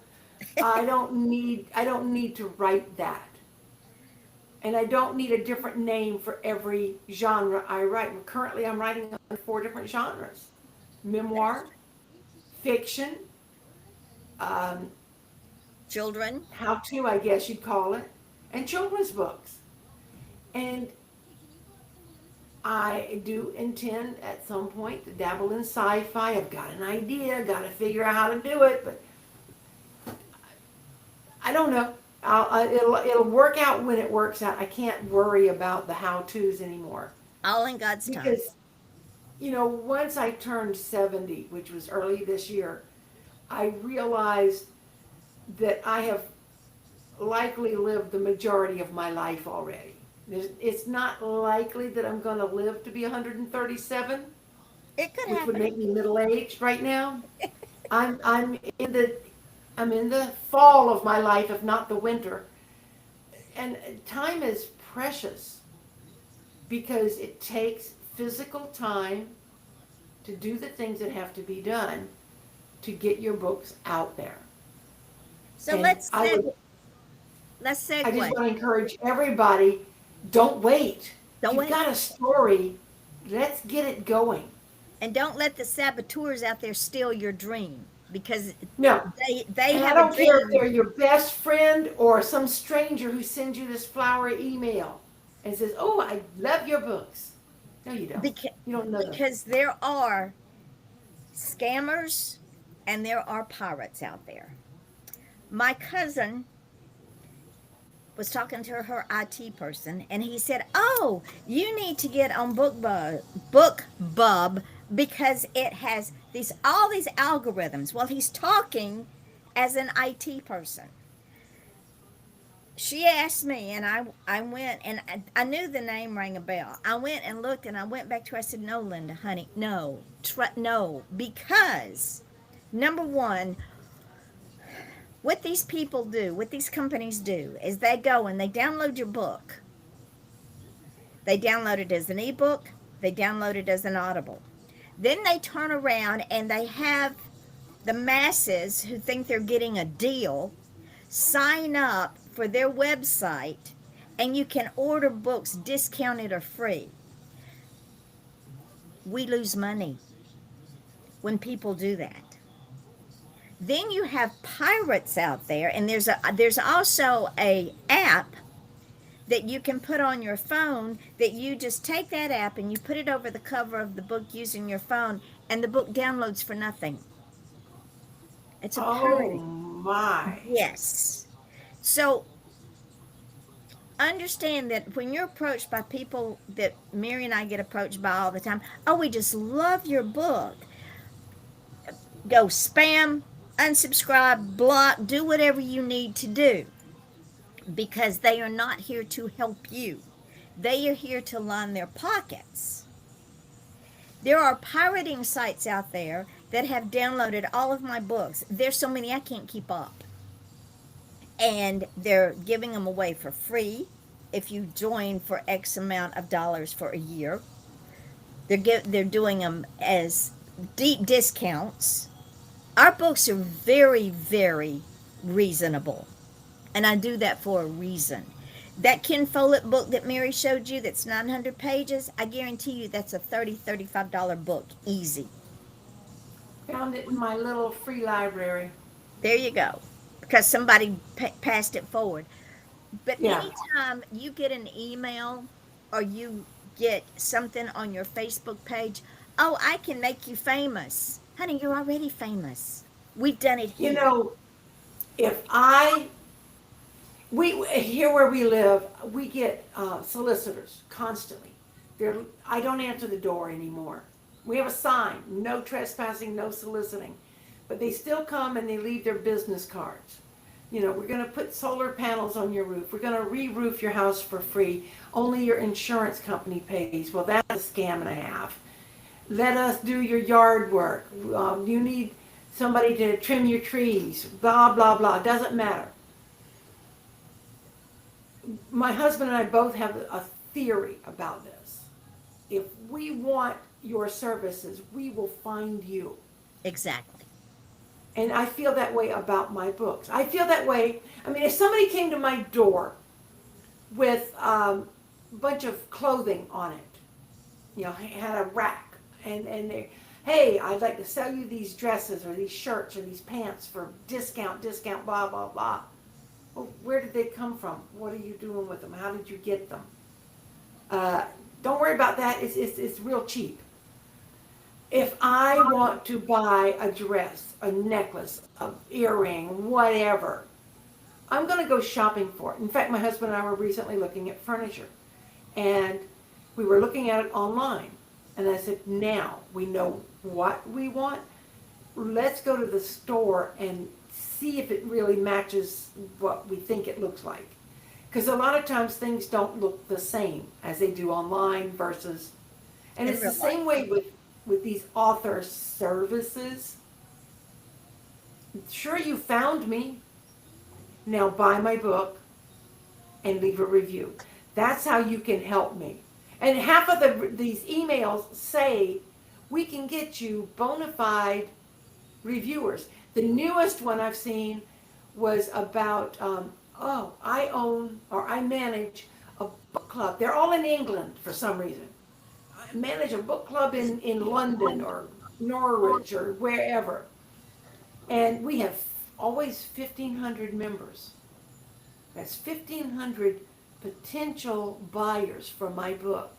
I don't need to write that. And I don't need a different name for every genre I write. Currently, I'm writing on 4 different genres: memoir, fiction, um, Children. how to, I guess you'd call it, and children's books. And I do intend at some point to dabble in sci-fi. I've got an idea, got to figure out how to do it, but I don't know. It'll work out when it works out. I can't worry about the how-tos anymore. All in God's time. Because, once I turned 70, which was early this year, I realized that I have likely lived the majority of my life already. It's not likely that I'm going to live to be 137, It could which happen. would make me middle-aged right now. I'm in the fall of my life, if not the winter. And time is precious because it takes physical time to do the things that have to be done to get your books out there. So And let's I segue. just want to encourage everybody, don't wait. Don't You've wait. got a story, let's get it going. And don't let the saboteurs out there steal your dream, because No, they and I have don't a care if dream. they're your best friend or some stranger who sends you this flowery email and says, "Oh, I love your books." No, you don't. You don't know them. Because there are scammers and there are pirates out there. My cousin was talking to her IT person, and he said, "Oh, you need to get on BookBub because it has all these algorithms." Well, he's talking as an IT person. She asked me, and I went, and I knew the name rang a bell. I went and looked, and I went back to her. I said, "No, Linda, honey, no, no, because number one, what these people do, what these companies do, is they go and they download your book. They download it as an ebook. They download it as an Audible. Then they turn around and they have the masses who think they're getting a deal sign up for their website, and you can order books discounted or free. We lose money when people do that. Then you have pirates out there, and there's also a app that you can put on your phone, that you just take that app and you put it over the cover of the book using your phone, and the book downloads for nothing. It's a Oh pirate. my. Yes. So understand that when you're approached by people that Mary and I get approached by all the time, "Oh, we just love your book." Go spam, unsubscribe, block, do whatever you need to do, because they are not here to help you. They are here to line their pockets. There are pirating sites out there that have downloaded all of my books. There's so many I can't keep up. And they're giving them away for free if you join for X amount of dollars for a year. They're doing them as deep discounts. Our books are very, very reasonable, and I do that for a reason. That Ken Follett book that Mary showed you, that's 900 pages, I guarantee you that's a $35 book, easy. Found it in my little free library. There you go, because somebody passed it forward. But Yeah. anytime you get an email or you get something on your Facebook page, "Oh, I can make you famous." Honey, you're already famous. We've done it You here. know, if we here where we live, we get solicitors constantly. I don't answer the door anymore. We have a sign: no trespassing, no soliciting. But they still come and they leave their business cards. We're going to put solar panels on your roof. We're going to re-roof your house for free. Only your insurance company pays. Well, that's a scam and a half. Let us do your yard work. You need somebody to trim your trees. Blah, blah, blah. Doesn't matter. My husband and I both have a theory about this. If we want your services, we will find you. Exactly. And I feel that way about my books. I feel that way. I mean, if somebody came to my door with a bunch of clothing on it, had a rack, and they, "Hey, I'd like to sell you these dresses or these shirts or these pants for discount, blah, blah, blah." Oh, where did they come from? What are you doing with them? How did you get them? Don't worry about that. It's real cheap. If I want to buy a dress, a necklace, an earring, whatever, I'm going to go shopping for it. In fact, my husband and I were recently looking at furniture, and we were looking at it online. And I said, now we know what we want. Let's go to the store and see if it really matches what we think it looks like. Because a lot of times things don't look the same as they do online versus, and In it's the real life. same way with these author services. Sure, you found me. Now buy my book and leave a review. That's how you can help me. And half of these emails say we can get you bona fide reviewers. The newest one I've seen was about, I own or I manage a book club. They're all in England for some reason. I manage a book club in London or Norwich or wherever. And we have always 1,500 members. That's 1,500 potential buyers for my book.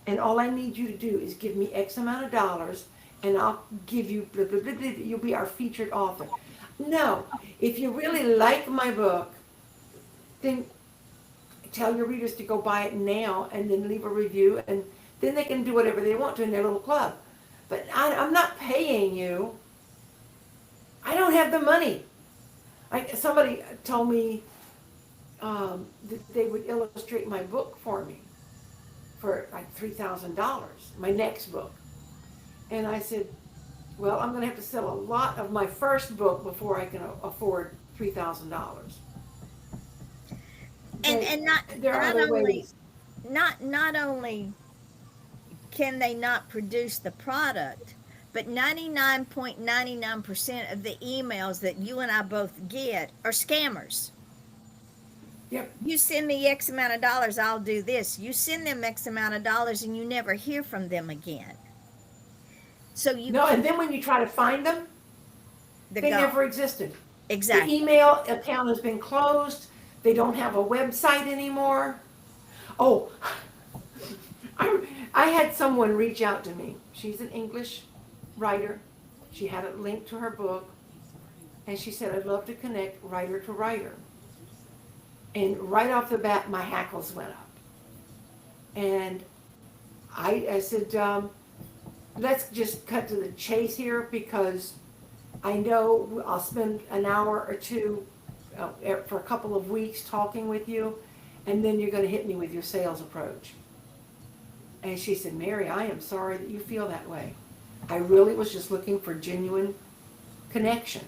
And all I need you to do is give me X amount of dollars and I'll give you blah, blah, blah, blah, you'll be our featured author. No, if you really like my book, then tell your readers to go buy it now and then leave a review, and then they can do whatever they want to in their little club. But I'm not paying you. I don't have the money. Somebody told me that they would illustrate my book for me for like $3,000, my next book. And I said, well, I'm going to have to sell a lot of my first book before I can afford $3,000. And not There are not other only ways. not only can they not produce the product, but 99.99% of the emails that you and I both get are scammers. Yep. You send me X amount of dollars, I'll do this. You send them X amount of dollars and you never hear from them again. So you No, and then when you try to find them, the they go. never existed. The Exactly. email account has been closed. They don't have a website anymore. Oh, I had someone reach out to me. She's an English writer. She had a link to her book. And she said, I'd love to connect writer to writer. And right off the bat, my hackles went up. And I said, let's just cut to the chase here, because I know I'll spend an hour or two for a couple of weeks talking with you, and then you're going to hit me with your sales approach. And she said, Mary, I am sorry that you feel that way. I really was just looking for genuine connection.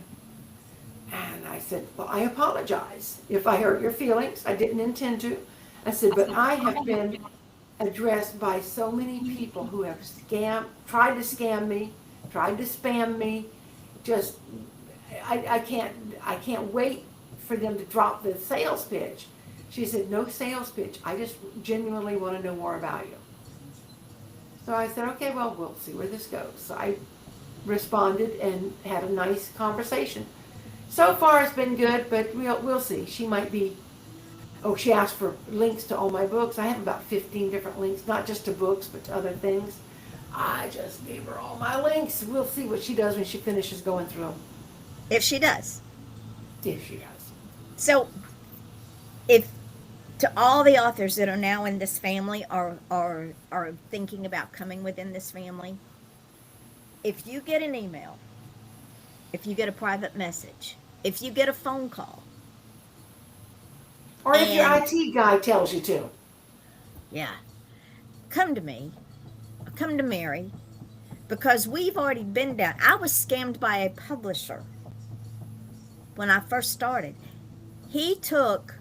And I said, well, I apologize if I hurt your feelings. I didn't intend to. I said, but I have been addressed by so many people who have tried to scam me, tried to spam me. Just, I can't wait for them to drop the sales pitch. She said, no sales pitch. I just genuinely want to know more about you. So I said, okay, well, we'll see where this goes. So I responded and had a nice conversation. So far it's been good, but we'll see. She might be, she asked for links to all my books. I have about 15 different links, not just to books, but to other things. I just gave her all my links. We'll see what she does when she finishes going through them. If she does. If she does. So if to all the authors that are now in this family or are thinking about coming within this family, if you get an email, if you get a private message, if you get a phone call, Or if your And- IT guy tells you to. yeah, come to me, come to Mary, because we've already been down. I was scammed by a publisher when I first started. He took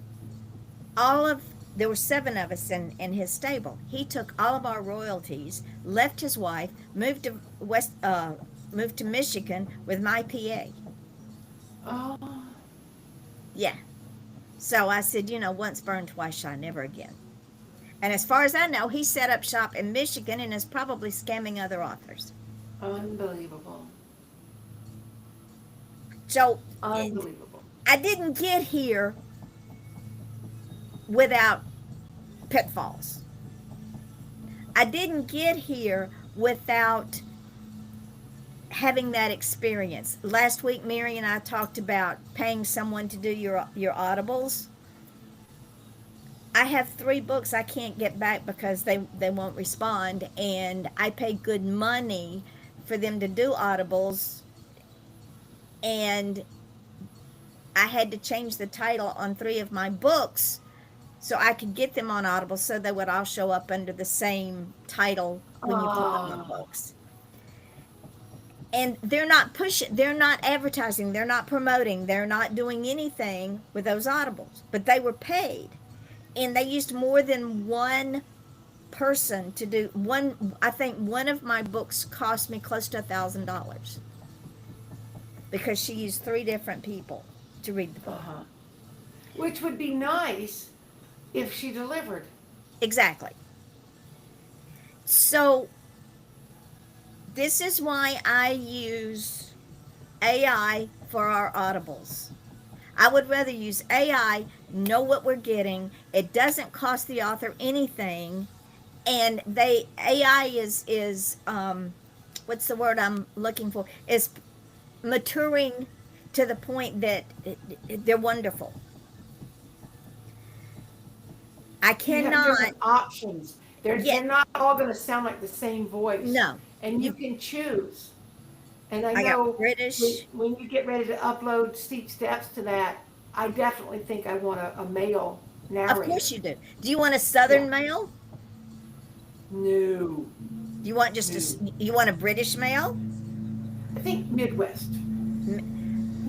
there were 7 of us in his stable. He took all of our royalties, left his wife, moved to Michigan with my PA. Oh, Yeah. So I said, once burned, twice shy, never again. And as far as I know, he set up shop in Michigan and is probably scamming other authors. unbelievable. So Unbelievable. I didn't get here without pitfalls. I didn't get here without having that experience. Last week, Mary and I talked about paying someone to do your audibles. I have 3 books I can't get back because they won't respond, and I pay good money for them to do audibles, and I had to change the title on 3 of my books so I could get them on Audible so they would all show up under the same title when you pull up my Ah, books. And they're not pushing, they're not advertising, they're not promoting, they're not doing anything with those audibles, but they were paid. And they used more than one person to do one. I think one of my books cost me close to $1,000 because she used 3 different people to read the book. uh-huh. Which would be nice if she delivered. Exactly. So this is why I use AI for our audibles. I would rather use AI, know what we're getting. It doesn't cost the author anything, and they AI is what's the word I'm looking for? Is maturing to the point that they're wonderful. I You have cannot. different options. They're Yet not all going to sound like the same voice, no. and you You. can choose. And I I got know British. when you get ready to upload Steep Steps to that, I definitely think I want a male Of narrator. course you do. Do you want a Yeah. Southern male? No, Do you want just no. you want a British male? I think Midwest,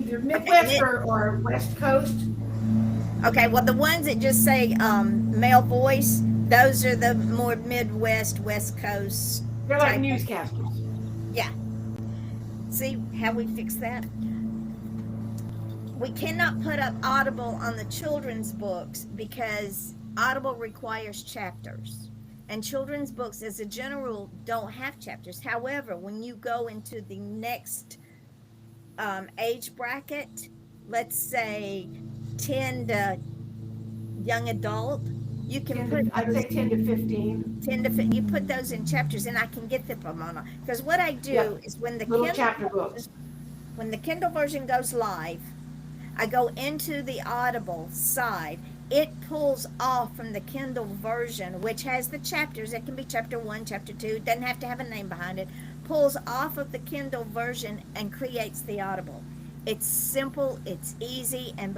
either Okay, Midwest or West Coast. okay. Well, the ones that just say male voice, those are the more Midwest, West Coast They're like type. newscasters. Yeah. See how we fix that? We cannot put up Audible on the children's books because Audible requires chapters. And children's books, as a general rule, don't have chapters. However, when you go into the next age bracket, let's say 10 to young adult, you can put I'd those say 10 to 15. 10 to you put those in chapters, and I can get them on. Because what I do Yep, is when the little Kindle chapter books. version goes live, I go into the Audible side. It pulls off from the Kindle version, which has the chapters. It can be chapter 1, chapter 2. It doesn't have to have a name behind it. Pulls off of the Kindle version and creates the Audible. It's simple, it's easy, and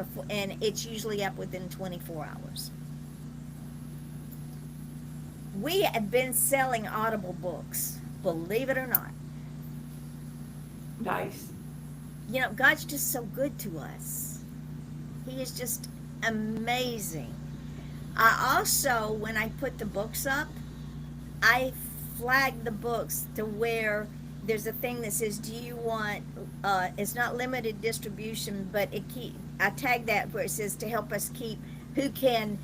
it's usually up within 24 hours. We have been selling Audible books, believe it or not. Nice. You know, God's just so good to us. He is just amazing. I also, when I put the books up, I flag the books to where there's a thing that says, "Do you want?" It's not limited distribution, but I tag that where it says to help us keep who can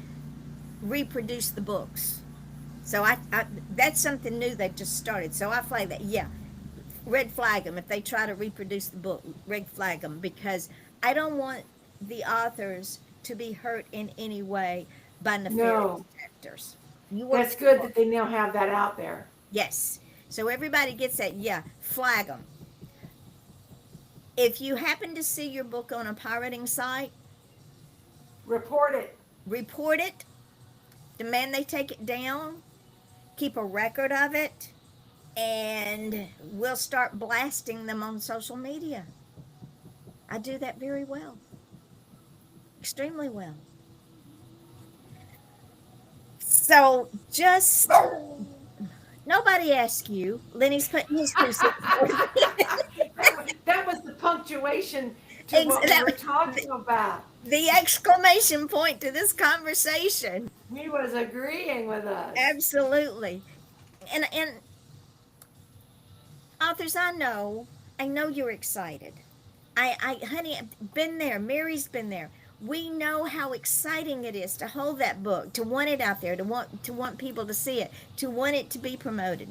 reproduce the books. So I that's something new they just started. So I flag that. Yeah, red flag them if they try to reproduce the book. Red flag them because I don't want the authors to be hurt in any way by nefarious No, actors. You work that's too good hard. that they now have that out there. Yes. So everybody gets that. Yeah, flag them. If you happen to see your book on a pirating site, Report it. report it. Demand they take it down. Keep a record of it, and we'll start blasting them on social media. I do that very well, extremely well. So just nobody asked you. Lenny's putting his 2 cents. That was the punctuation to what we were talking about. The exclamation point to this conversation. He was agreeing with us. Absolutely. And authors, I know you're excited. Honey, I've been there. Mary's been there. We know how exciting it is to hold that book, to want it out there, to want people to see it, to want it to be promoted.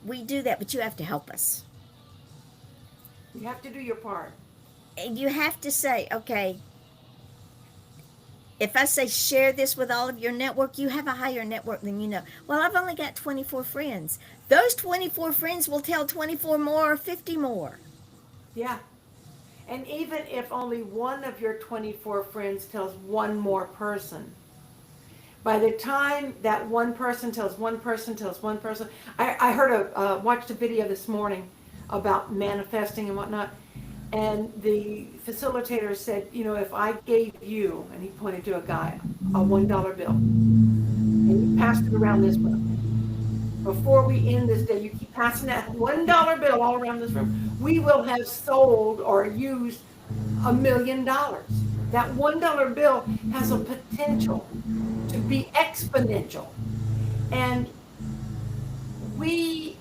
We do that, but you have to help us. You have to do your part. you have to say, okay, if I say share this with all of your network, you have a higher network than you know. Well, I've only got 24 friends. Those 24 friends will tell 24 more or 50 more. Yeah. And even if only one of your 24 friends tells one more person, by the time that one person tells one person tells one person, I heard watched a video this morning about manifesting and whatnot, and the facilitator said, you know, if I gave you, and he pointed to a guy, a $1 bill, and you passed it around this room, before we end this day, you keep passing that $1 bill all around this room, we will have sold or used $1 million. That $1 bill has a potential to be exponential. And we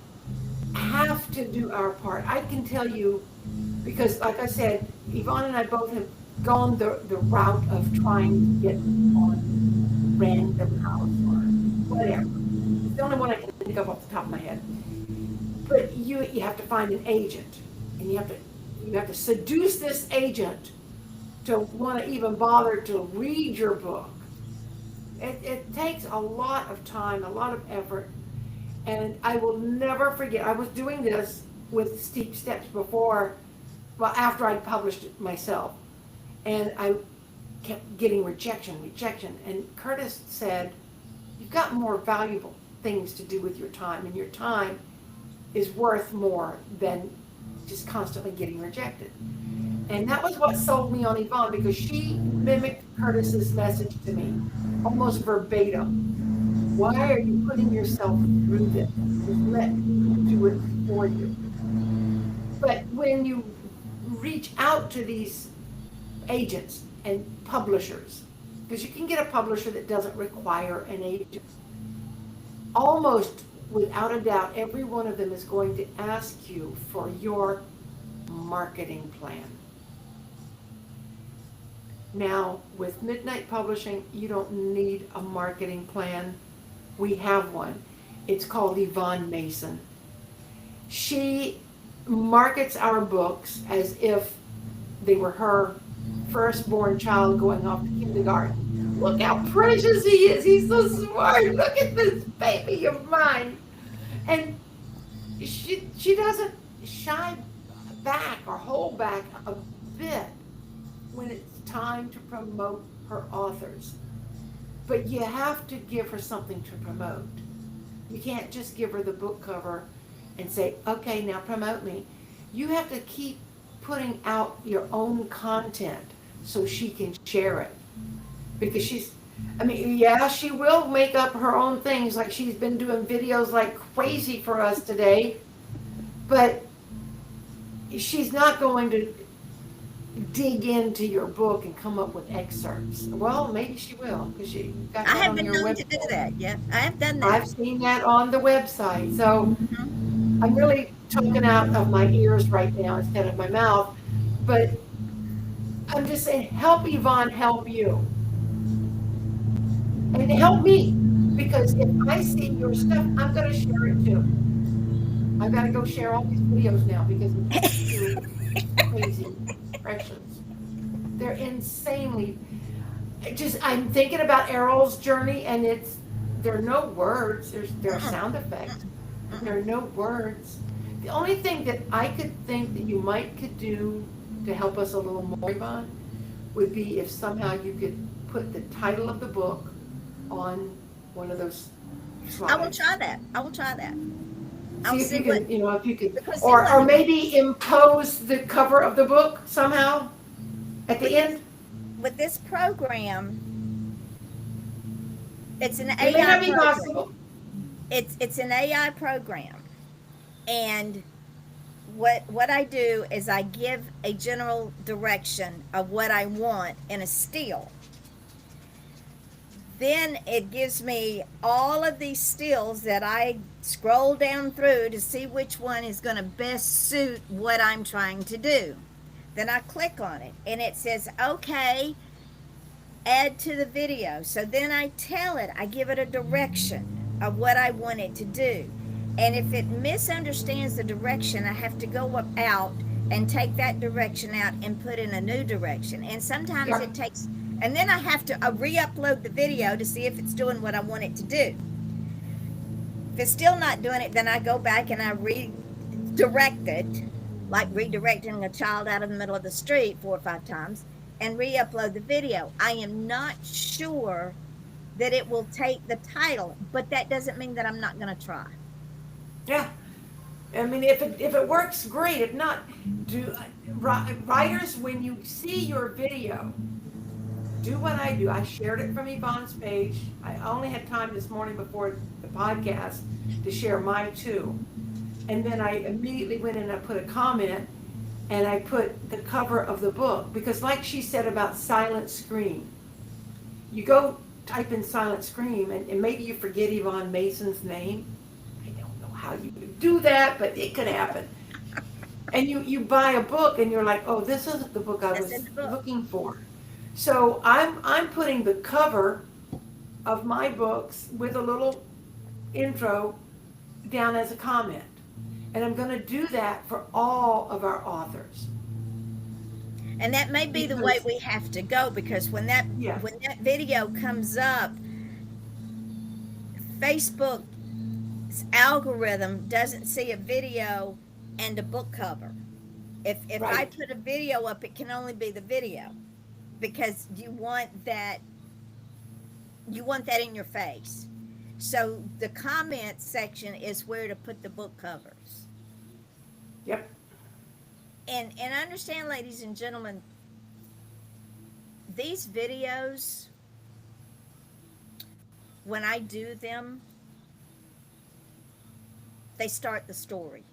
have to do our part. I can tell you, because like I said, Yvonne and I both have gone the route of trying to get on Random House or whatever. It's the only one I can think of off the top of my head. But you have to find an agent, and you have to seduce this agent to want to even bother to read your book. It takes a lot of time, a lot of effort, and I will never forget. I was doing this with Steep Steps before, well, after I published it myself, and I kept getting rejection, and Curtis said, you've got more valuable things to do with your time, and your time is worth more than just constantly getting rejected. And that was what sold me on Yvonne, because she mimicked Curtis's message to me, almost verbatim. Why are you putting yourself through this? Just let me do it for you. But when you reach out to these agents and publishers, because you can get a publisher that doesn't require an agent, almost without a doubt, every one of them is going to ask you for your marketing plan. Now, with Midnight Publishing, you don't need a marketing plan. We have one. It's called Yvonne Mason. She markets our books as if they were her firstborn child going off to kindergarten. Look how precious he is. He's so smart. Look at this baby of mine. And she doesn't shy back or hold back a bit when it's time to promote her authors. But you have to give her something to promote. You can't just give her the book cover and say, okay, now promote me. You have to keep putting out your own content so she can share it. Because she will make up her own things, like she's been doing videos like crazy for us today, but she's not going to dig into your book and come up with excerpts. Well, maybe she will, because she got I that have on been your known website. to do that. Yeah, I have done that. I've seen that on the website. So I'm really talking out of my ears right now instead of my mouth. But I'm just saying, help Yvonne help you. And help me. Because if I see your stuff, I'm going to share it too. I've got to go share all these videos now because it's too crazy impressions. They're insanely. I'm thinking about Errol's journey, and there are no words. There are sound effects. There are no words. The only thing that I could think that you could do to help us a little more, Yvonne, would be if somehow you could put the title of the book on one of those slides. I will try that. I'll See if you could, because or maybe impose the cover of the book somehow at the end. with this program, it's an It may not AI be program. possible. It's an AI program, and what I do is I give a general direction of what I want in a still. Then it gives me all of these stills that I scroll down through to see which one is going to best suit what I'm trying to do. Then I click on it and it says, okay, add to the video. So then I tell it, I give it a direction of what I want it to do. And if it misunderstands the direction, I have to go out and take that direction out and put in a new direction. And sometimes Yeah. it takes, and then I have to re-upload the video to see if it's doing what I want it to do. If it's still not doing it, then I go back and I redirect it, like redirecting a child out of the middle of the street 4 or 5 times, and re-upload the video. I am not sure that it will take the title, but that doesn't mean that I'm not going to try. Yeah. I mean, if it works, great. If not, do writers, when you see your video, do what I do. I shared it from Yvonne's page. I only had time this morning before the podcast to share mine too. And then I immediately went in and I put a comment and I put the cover of the book because like she said about Silent Scream, you go type in Silent Scream and maybe you forget Yvonne Mason's name. I don't know how you would do that, but it could happen. And you buy a book and you're like, oh, this isn't the book I That's was in the book. looking for. So I'm putting the cover of my books with a little intro down as a comment. And I'm going to do that for all of our authors. And that may be the way Because- we have to go, because when that Yeah. video comes up, Facebook's algorithm doesn't see a video and a book cover. If I Right. put a video up, it can only be the video, because you want that in your face. So the comment section is where to put the book covers. Yep. And understand, ladies and gentlemen, these videos, when I do them, they start the story.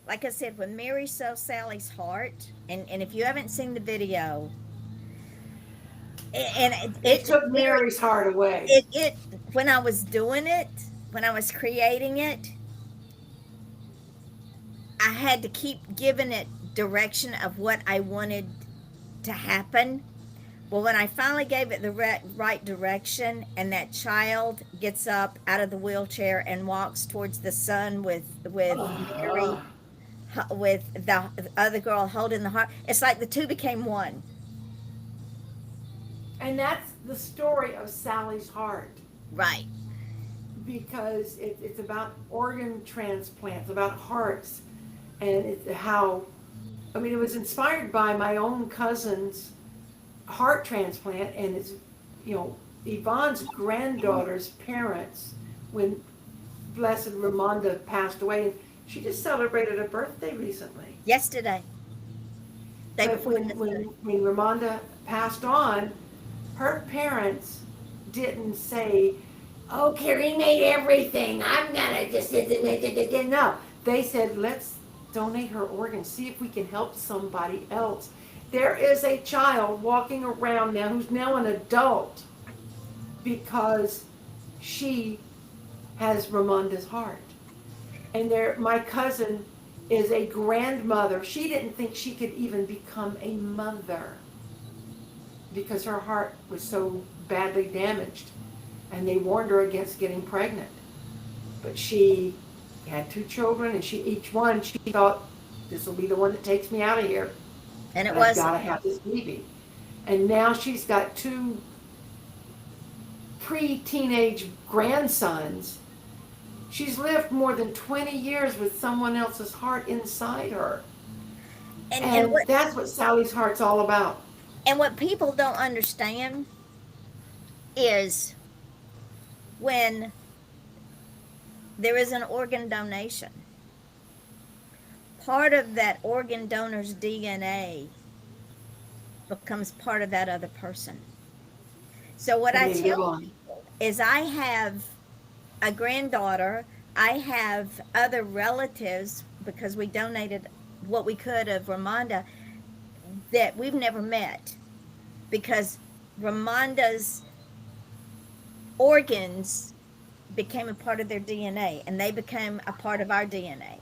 Like I said, when Mary sells Sally's heart, and if you haven't seen the video, and It took Mary's heart away. it when I was doing it, when I was creating it, I had to keep giving it direction of what I wanted to happen. Well, when I finally gave it the right direction, and that child gets up out of the wheelchair and walks towards the sun with Mary, with the other girl holding the heart, it's like the two became one. And that's the story of Sally's heart. Right. Because it's about organ transplants, about hearts, and it's how, I mean, it was inspired by my own cousin's heart transplant, and it's, Yvonne's granddaughter's parents, when Blessed Ramonda passed away, and she just celebrated a birthday recently. Yesterday. Day But before yesterday. when Ramonda passed on, her parents didn't say, oh, Carrie made everything, I'm gonna just, no. They said, let's donate her organs, see if we can help somebody else. There is a child walking around now who's now an adult because she has Ramonda's heart. And my cousin is a grandmother. She didn't think she could even become a mother because her heart was so badly damaged. And they warned her against getting pregnant. But she had 2 children, and each one she thought, this will be the one that takes me out of here. And it But I've was. got to have this baby. And now she's got 2 pre-teenage grandsons. She's lived more than 20 years with someone else's heart inside her. And that's what Sally's heart's all about. And what people don't understand is when there is an organ donation, part of that organ donor's DNA becomes part of that other person. So what I tell people is, I have a granddaughter, I have other relatives, because we donated what we could of Ramonda, that we've never met, because Ramonda's organs became a part of their DNA, and they became a part of our DNA.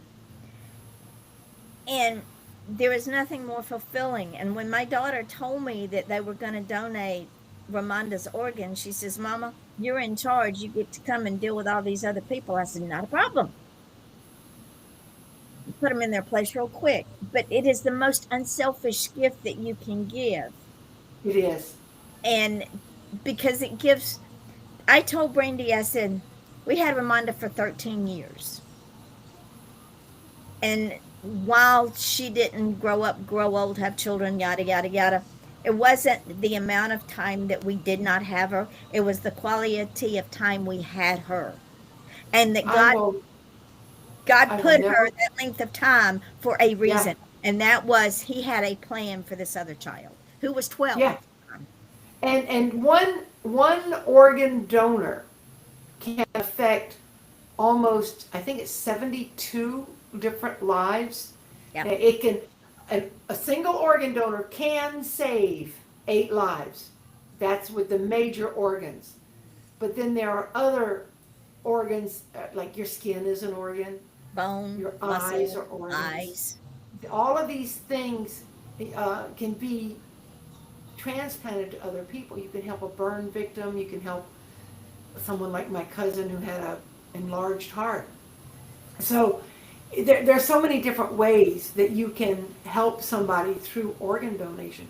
And there is nothing more fulfilling. And when my daughter told me that they were going to donate Ramonda's organs, she says, Mama, you're in charge. You get to come and deal with all these other people. I said, not a problem. put them in their place real quick. But it is the most unselfish gift that you can give. It is. And because it gives, I told Brandy, I said, we had Ramonda for 13 years. And while she didn't grow up, grow old, have children, yada, yada, yada, it wasn't the amount of time that we did not have her. It was the quality of time we had her. And that I God will. God I will put her never. that length of time for a Yeah. reason. And that was he had a plan for this other child who was 12 Yeah. at the time. And one organ donor can affect almost, I think it's 72 different lives. Yep. It can, a single organ donor can save 8 lives. That's with the major organs. But then there are other organs, like your skin is an organ, Bone, your eyes muscle, are organs. eyes. All of these things can be transplanted to other people. You can help a burn victim. You can help someone like my cousin who had a enlarged heart. So there's so many different ways that you can help somebody through organ donation.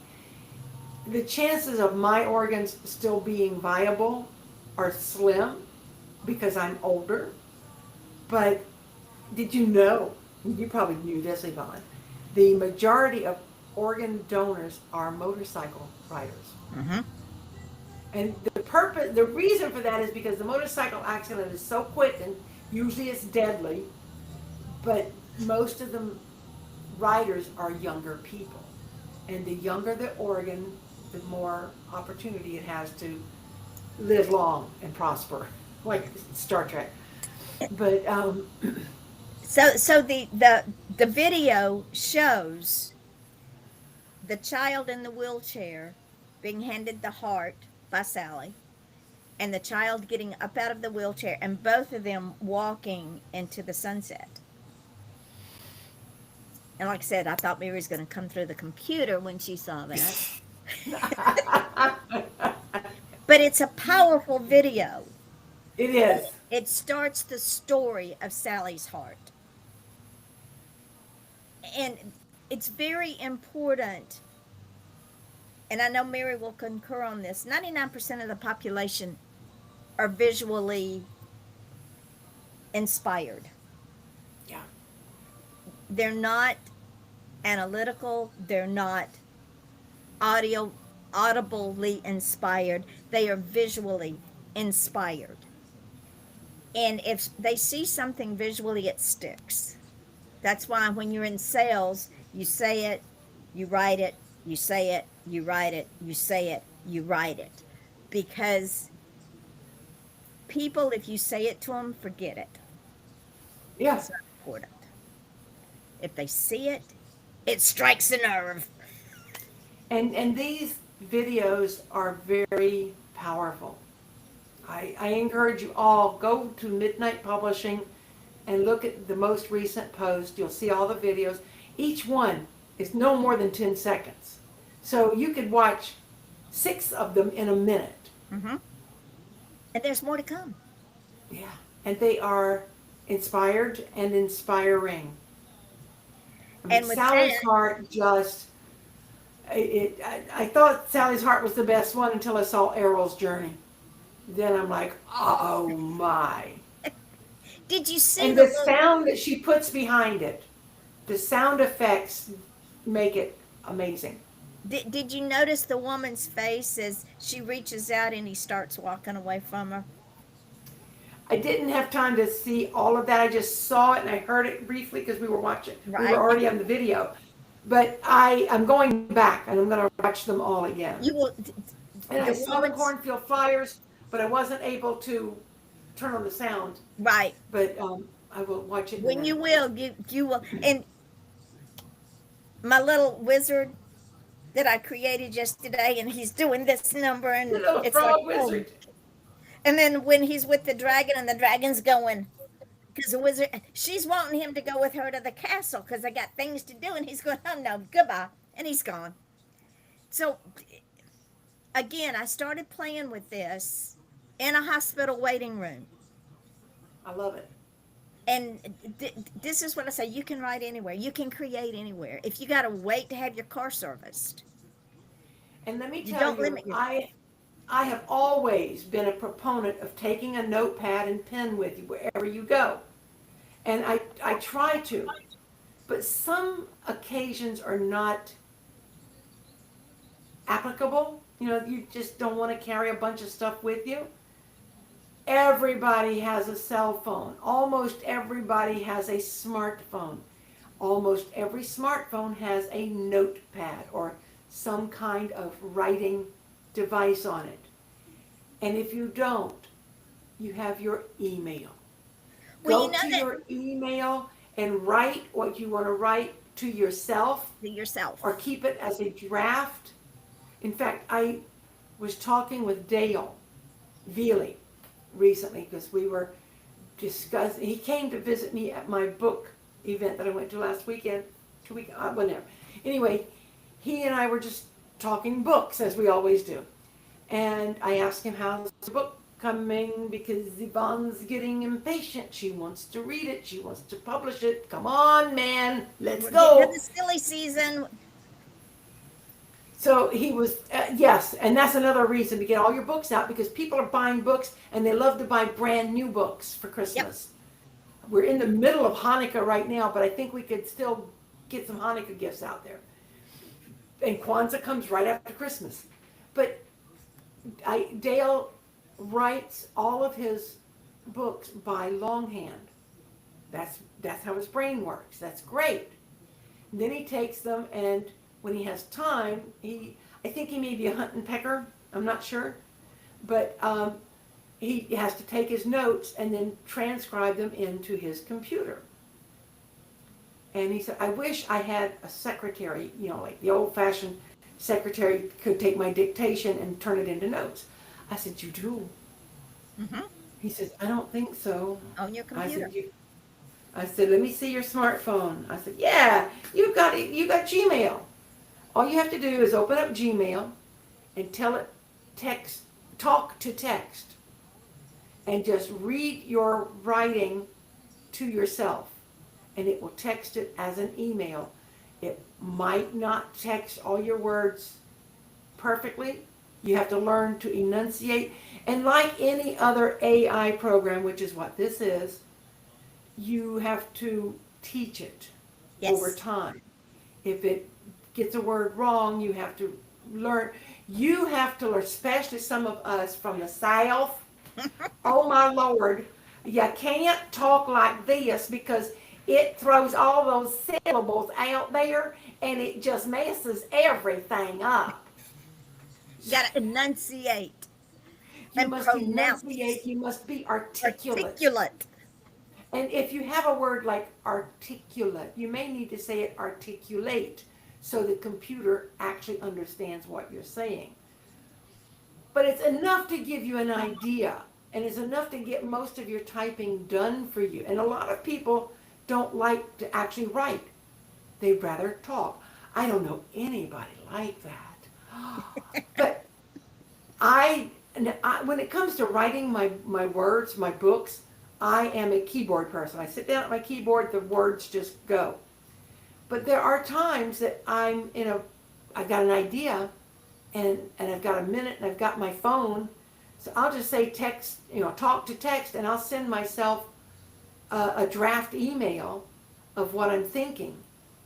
The chances of my organs still being viable are slim because I'm older. But did you know, you probably knew this, Yvonne, the majority of organ donors are motorcycle riders. Mm-hmm. And the reason for that is because the motorcycle accident is so quick and usually it's deadly, but most of the riders are younger people. And the younger the organ, the more opportunity it has to live long and prosper, like Star Trek. But So the video shows the child in the wheelchair being handed the heart by Sally, and the child getting up out of the wheelchair, and both of them walking into the sunset. And like I said, I thought Mary was going to come through the computer when she saw that. But it's a powerful video. it is. It starts the story of Sally's heart. And it's very important, and I know Mary will concur on this, 99% of the population are visually inspired. Yeah. They're not analytical, they're not audibly inspired, they are visually inspired. And if they see something visually, it sticks. That's why when you're in sales, you say it, you write it, you say it, you write it, you say it, you write it. Because people, if you say it to them, forget it. Yeah. It's not important. If they see it, it strikes a nerve. And these videos are very powerful. I encourage you all, go to Midnight Publishing and look at the most recent post. You'll see all the videos. Each one is no more than 10 seconds. So you could watch 6 of them in a minute. Mm-hmm. And there's more to come. Yeah. And they are inspired and inspiring. I mean, And with Sally's that, Heart just, I thought Sally's Heart was the best one until I saw Errol's Journey. Then I'm like, oh my. did you see And the the little, sound that she puts behind it, the sound effects make it amazing. did you notice the woman's face as she reaches out and he starts walking away from her? I didn't have time to see all of that. I just saw it and I heard it briefly because we were watching. We were Right. already on the video. But I'm going back and I'm going to watch them all again. You will. And I The saw the woman's cornfield flyers, but I wasn't able to turn on the sound. right. But I will watch it. When you will, you will. And my little wizard that I created yesterday, and he's doing this number, and The little it's frog like, oh. wizard. And then when he's with the dragon, and the dragon's going, because the wizard, she's wanting him to go with her to the castle because they got things to do, and he's going, oh no, goodbye, and he's gone. So again, I started playing with this in a hospital waiting room. I love it. and this is what I say: you can write anywhere, you can create anywhere. If you got to wait to have your car serviced, And let me you tell don't you, limit yourself. I have always been a proponent of taking a notepad and pen with you wherever you go. And I try to, but some occasions are not applicable. You know, you just don't want to carry a bunch of stuff with you. Everybody has a cell phone. Almost everybody has a smartphone. Almost every smartphone has a notepad or some kind of writing device on it. And if you don't, you have your email. Well, Go to that your email and write what you want to write to yourself to yourself. or keep it as a draft. In fact, I was talking with Dale Veely recently because we were discussing, he came to visit me at my book event that I went to last weekend, 2 weeks, whatever. Anyway, he and I were just talking books as we always do. And I asked him, how's the book coming? Because Yvonne's getting impatient. She wants to read it. She wants to publish it. Come on, man. Let's We're getting go. to the silly season. So he was, yes, and that's another reason to get all your books out because people are buying books and they love to buy brand new books for Christmas. Yep. We're in the middle of Hanukkah right now, but I think we could still get some Hanukkah gifts out there. And Kwanzaa comes right after Christmas. But Dale writes all of his books by longhand. That's how his brain works. That's great. And then he takes them and when he has time, I think he may be a hunt and pecker, I'm not sure, but he has to take his notes and then transcribe them into his computer. And he said, I wish I had a secretary, you know, like the old-fashioned secretary could take my dictation and turn it into notes. I said, you do? Mm-hmm. He says, I don't think so. On your computer. I said, let me see your smartphone. I said, yeah, you got Gmail. All you have to do is open up Gmail and tell it talk to text, and just read your writing to yourself, and it will text it as an email. It might not text all your words perfectly. You have to learn to enunciate. And like any other AI program, which is what this is, you have to teach it over time. If it gets a word wrong, you have to learn. You have to learn, especially some of us from the South. Oh my Lord, you can't talk like this because it throws all those syllables out there and it just messes everything up. You gotta enunciate. You must enunciate, you must be articulate. And if you have a word like articulate, you may need to say it articulate so the computer actually understands what you're saying. But it's enough to give you an idea, and it's enough to get most of your typing done for you. And a lot of people don't like to actually write. They'd rather talk. I don't know anybody like that. But when it comes to writing my words, my books, I am a keyboard person. I sit down at my keyboard, the words just go. But there are times that I've got an idea and I've got a minute and I've got my phone. So I'll just say text, talk to text, and I'll send myself a draft email of what I'm thinking.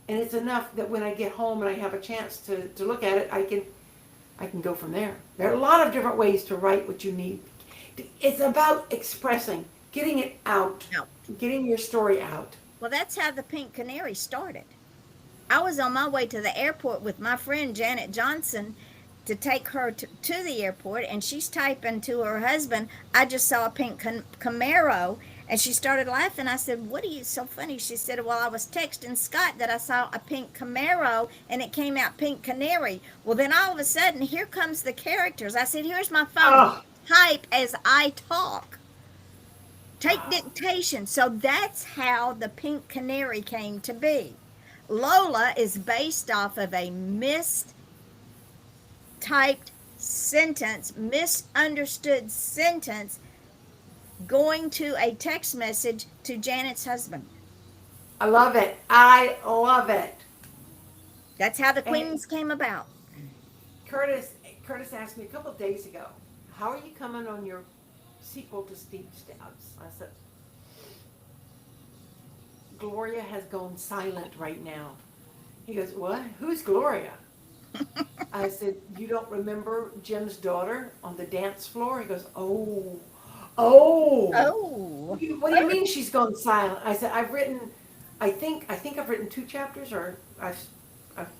And it's enough that when I get home and I have a chance to look at it, I can go from there. There are a lot of different ways to write what you need. It's about expressing, getting it out, getting your story out. Well, that's how the Pink Canary started. I was on my way to the airport with my friend Janet Johnson to take her to the airport, and she's typing to her husband, I just saw a pink Camaro, and she started laughing. I said, what are you so funny? She said, well, I was texting Scott that I saw a pink Camaro, and it came out Pink Canary. Well, then all of a sudden, here comes the characters. I said, here's my phone. Type as I talk. Take dictation. So that's how the Pink Canary came to be. Lola is based off of a mistyped sentence, misunderstood sentence going to a text message to Janet's husband. I love it. I love it. That's how the And Queens came about. Curtis, Curtis asked me a couple of days ago, how are you coming on your sequel to Steve Stabs? I said, Gloria has gone silent right now. He goes, what? Who's Gloria? I said, you don't remember Jim's daughter on the dance floor? He goes, oh, oh. Oh, What do you mean she's gone silent? I said, I think I've written 2 chapters, or I've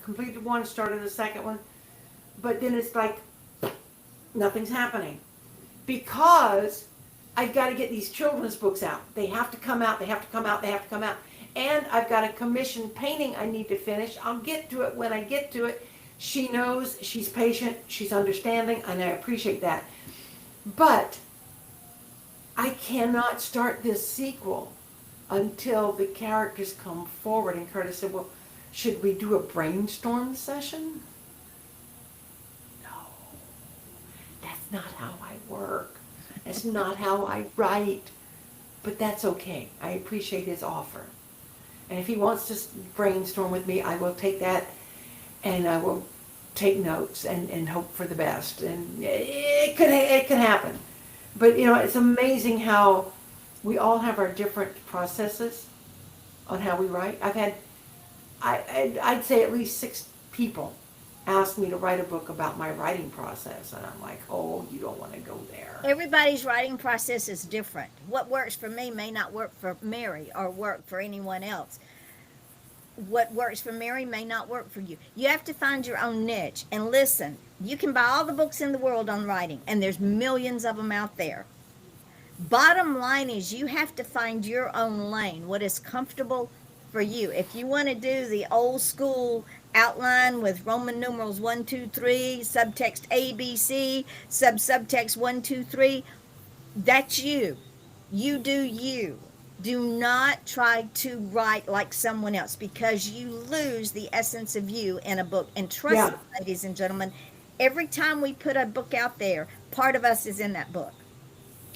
completed one, started a second one, but then it's like nothing's happening because I've got to get these children's books out. They have to come out. They have to come out. They have to come out. And I've got a commissioned painting I need to finish. I'll get to it when I get to it. She knows, she's patient, she's understanding, and I appreciate that. But I cannot start this sequel until the characters come forward. And Curtis said, well, should we do a brainstorm session? No, that's not how I work. That's not how I write. But that's okay. I appreciate his offer. And if he wants to brainstorm with me, I will take that and I will take notes and hope for the best. And it can happen. But you know, it's amazing how we all have our different processes on how we write. I've had, I'd say at least 6 people ask me to write a book about my writing process, and I'm like, oh, you don't want to go there. everybody's writing process is different. What works for me may not work for Mary or work for anyone else. What works for Mary may not work for you. You have to find your own niche. And listen, you can buy all the books in the world on writing, and there's millions of them out there. Bottom line is you have to find your own lane, what is comfortable for you. If you want to do the old school outline with Roman numerals 1, 2, 3, subtext A, B, C, subtext 1, 2, 3, that's you. You do you. Do not try to write like someone else because you lose the essence of you in a book. And trust Yeah. me, ladies and gentlemen, every time we put a book out there, part of us is in that book.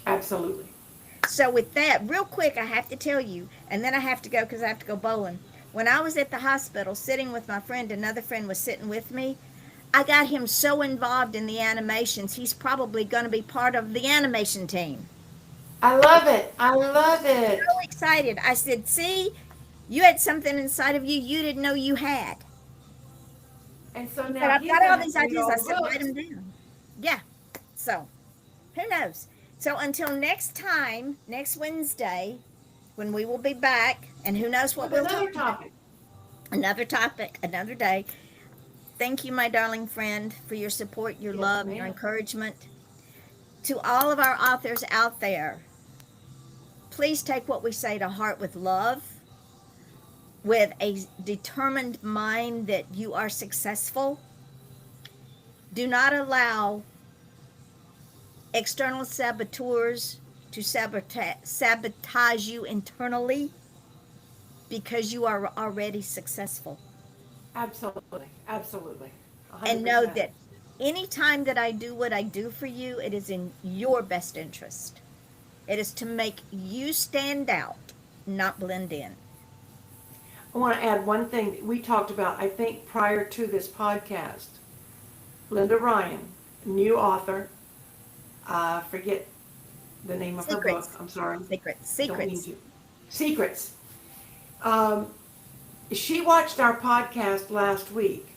Absolutely. So with that, real quick, I have to tell you, and then I have to go because I have to go bowling. When I was at the hospital sitting with my friend, another friend was sitting with me. I got him so involved in the animations, he's probably going to be part of the animation team. I love it. I love it. So excited. I said, see, you had something inside of you didn't know you had. And so But now I've he's got all gonna these read ideas. all I the said, write books. them down. Yeah. So who knows? So until next time, next Wednesday, when we will be back, and who knows what With we'll another talk about. topic. Another topic, another day. Thank you, my darling friend, for your support, your Yes, love, your ma'am. encouragement. To all of our authors out there, please take what we say to heart with love, with a determined mind that you are successful. Do not allow external saboteurs to sabotage you internally because you are already successful. Absolutely. Absolutely. And know 100%. that anytime that I do what I do for you, it is in your best interest. It is to make you stand out, not blend in. I want to add one thing that we talked about, I think, prior to this podcast. Linda Ryan, new author. Forget the name of her book. Secrets. I'm sorry. Secrets. Don't mean Secrets. to. Secrets. Um, she watched our podcast last week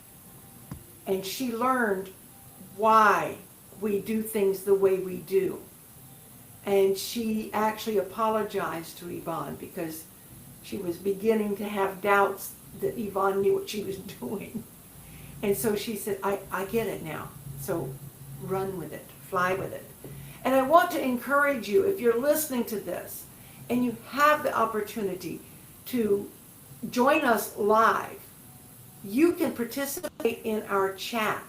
and she learned why we do things the way we do. And she actually apologized to Yvonne because she was beginning to have doubts that Yvonne knew what she was doing. And so she said, I get it now. So run with it, fly with it. And I want to encourage you, if you're listening to this and you have the opportunity to join us live, you can participate in our chat.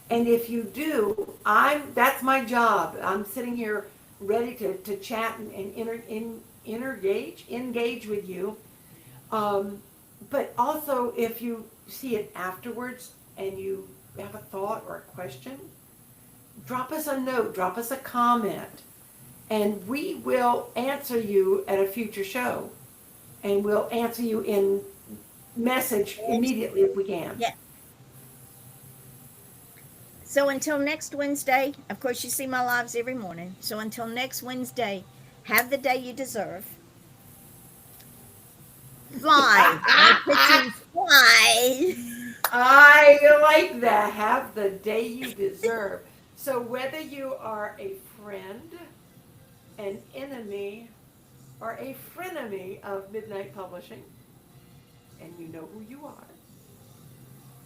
And if you do, that's my job. I'm sitting here ready to chat and engage with you. But also, if you see it afterwards and you have a thought or a question, drop us a note, drop us a comment, and we will answer you at a future show. And we'll answer you in message immediately if we can. Yeah. So until next Wednesday, of course, you see my lives every morning. So until next Wednesday, have the day you deserve. Fly. My pigeons fly. I like that. Have the day you deserve. So whether you are a friend, an enemy, or a frenemy of Midnight Publishing, and you know who you are,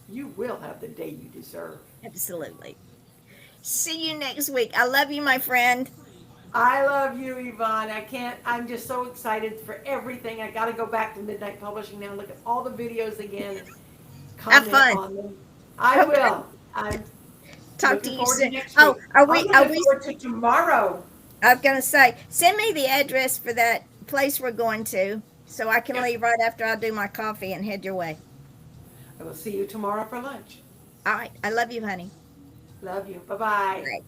you will have the day you deserve. Absolutely. See you next week. I love you, my friend. I love you, Yvonne. I'm just so excited for everything. I got to go back to Midnight Publishing now and look at all the videos again and Have comment fun. on them. I Okay. will. I'm Talk looking to you forward to soon. next Oh, week. are I'm we? looking forward to tomorrow. I was gonna say, send me the address for that place we're going to, so I can Yep. leave right after I do my coffee and head your way. I will see you tomorrow for lunch. All right. I love you, honey. Love you. Bye-bye. All right.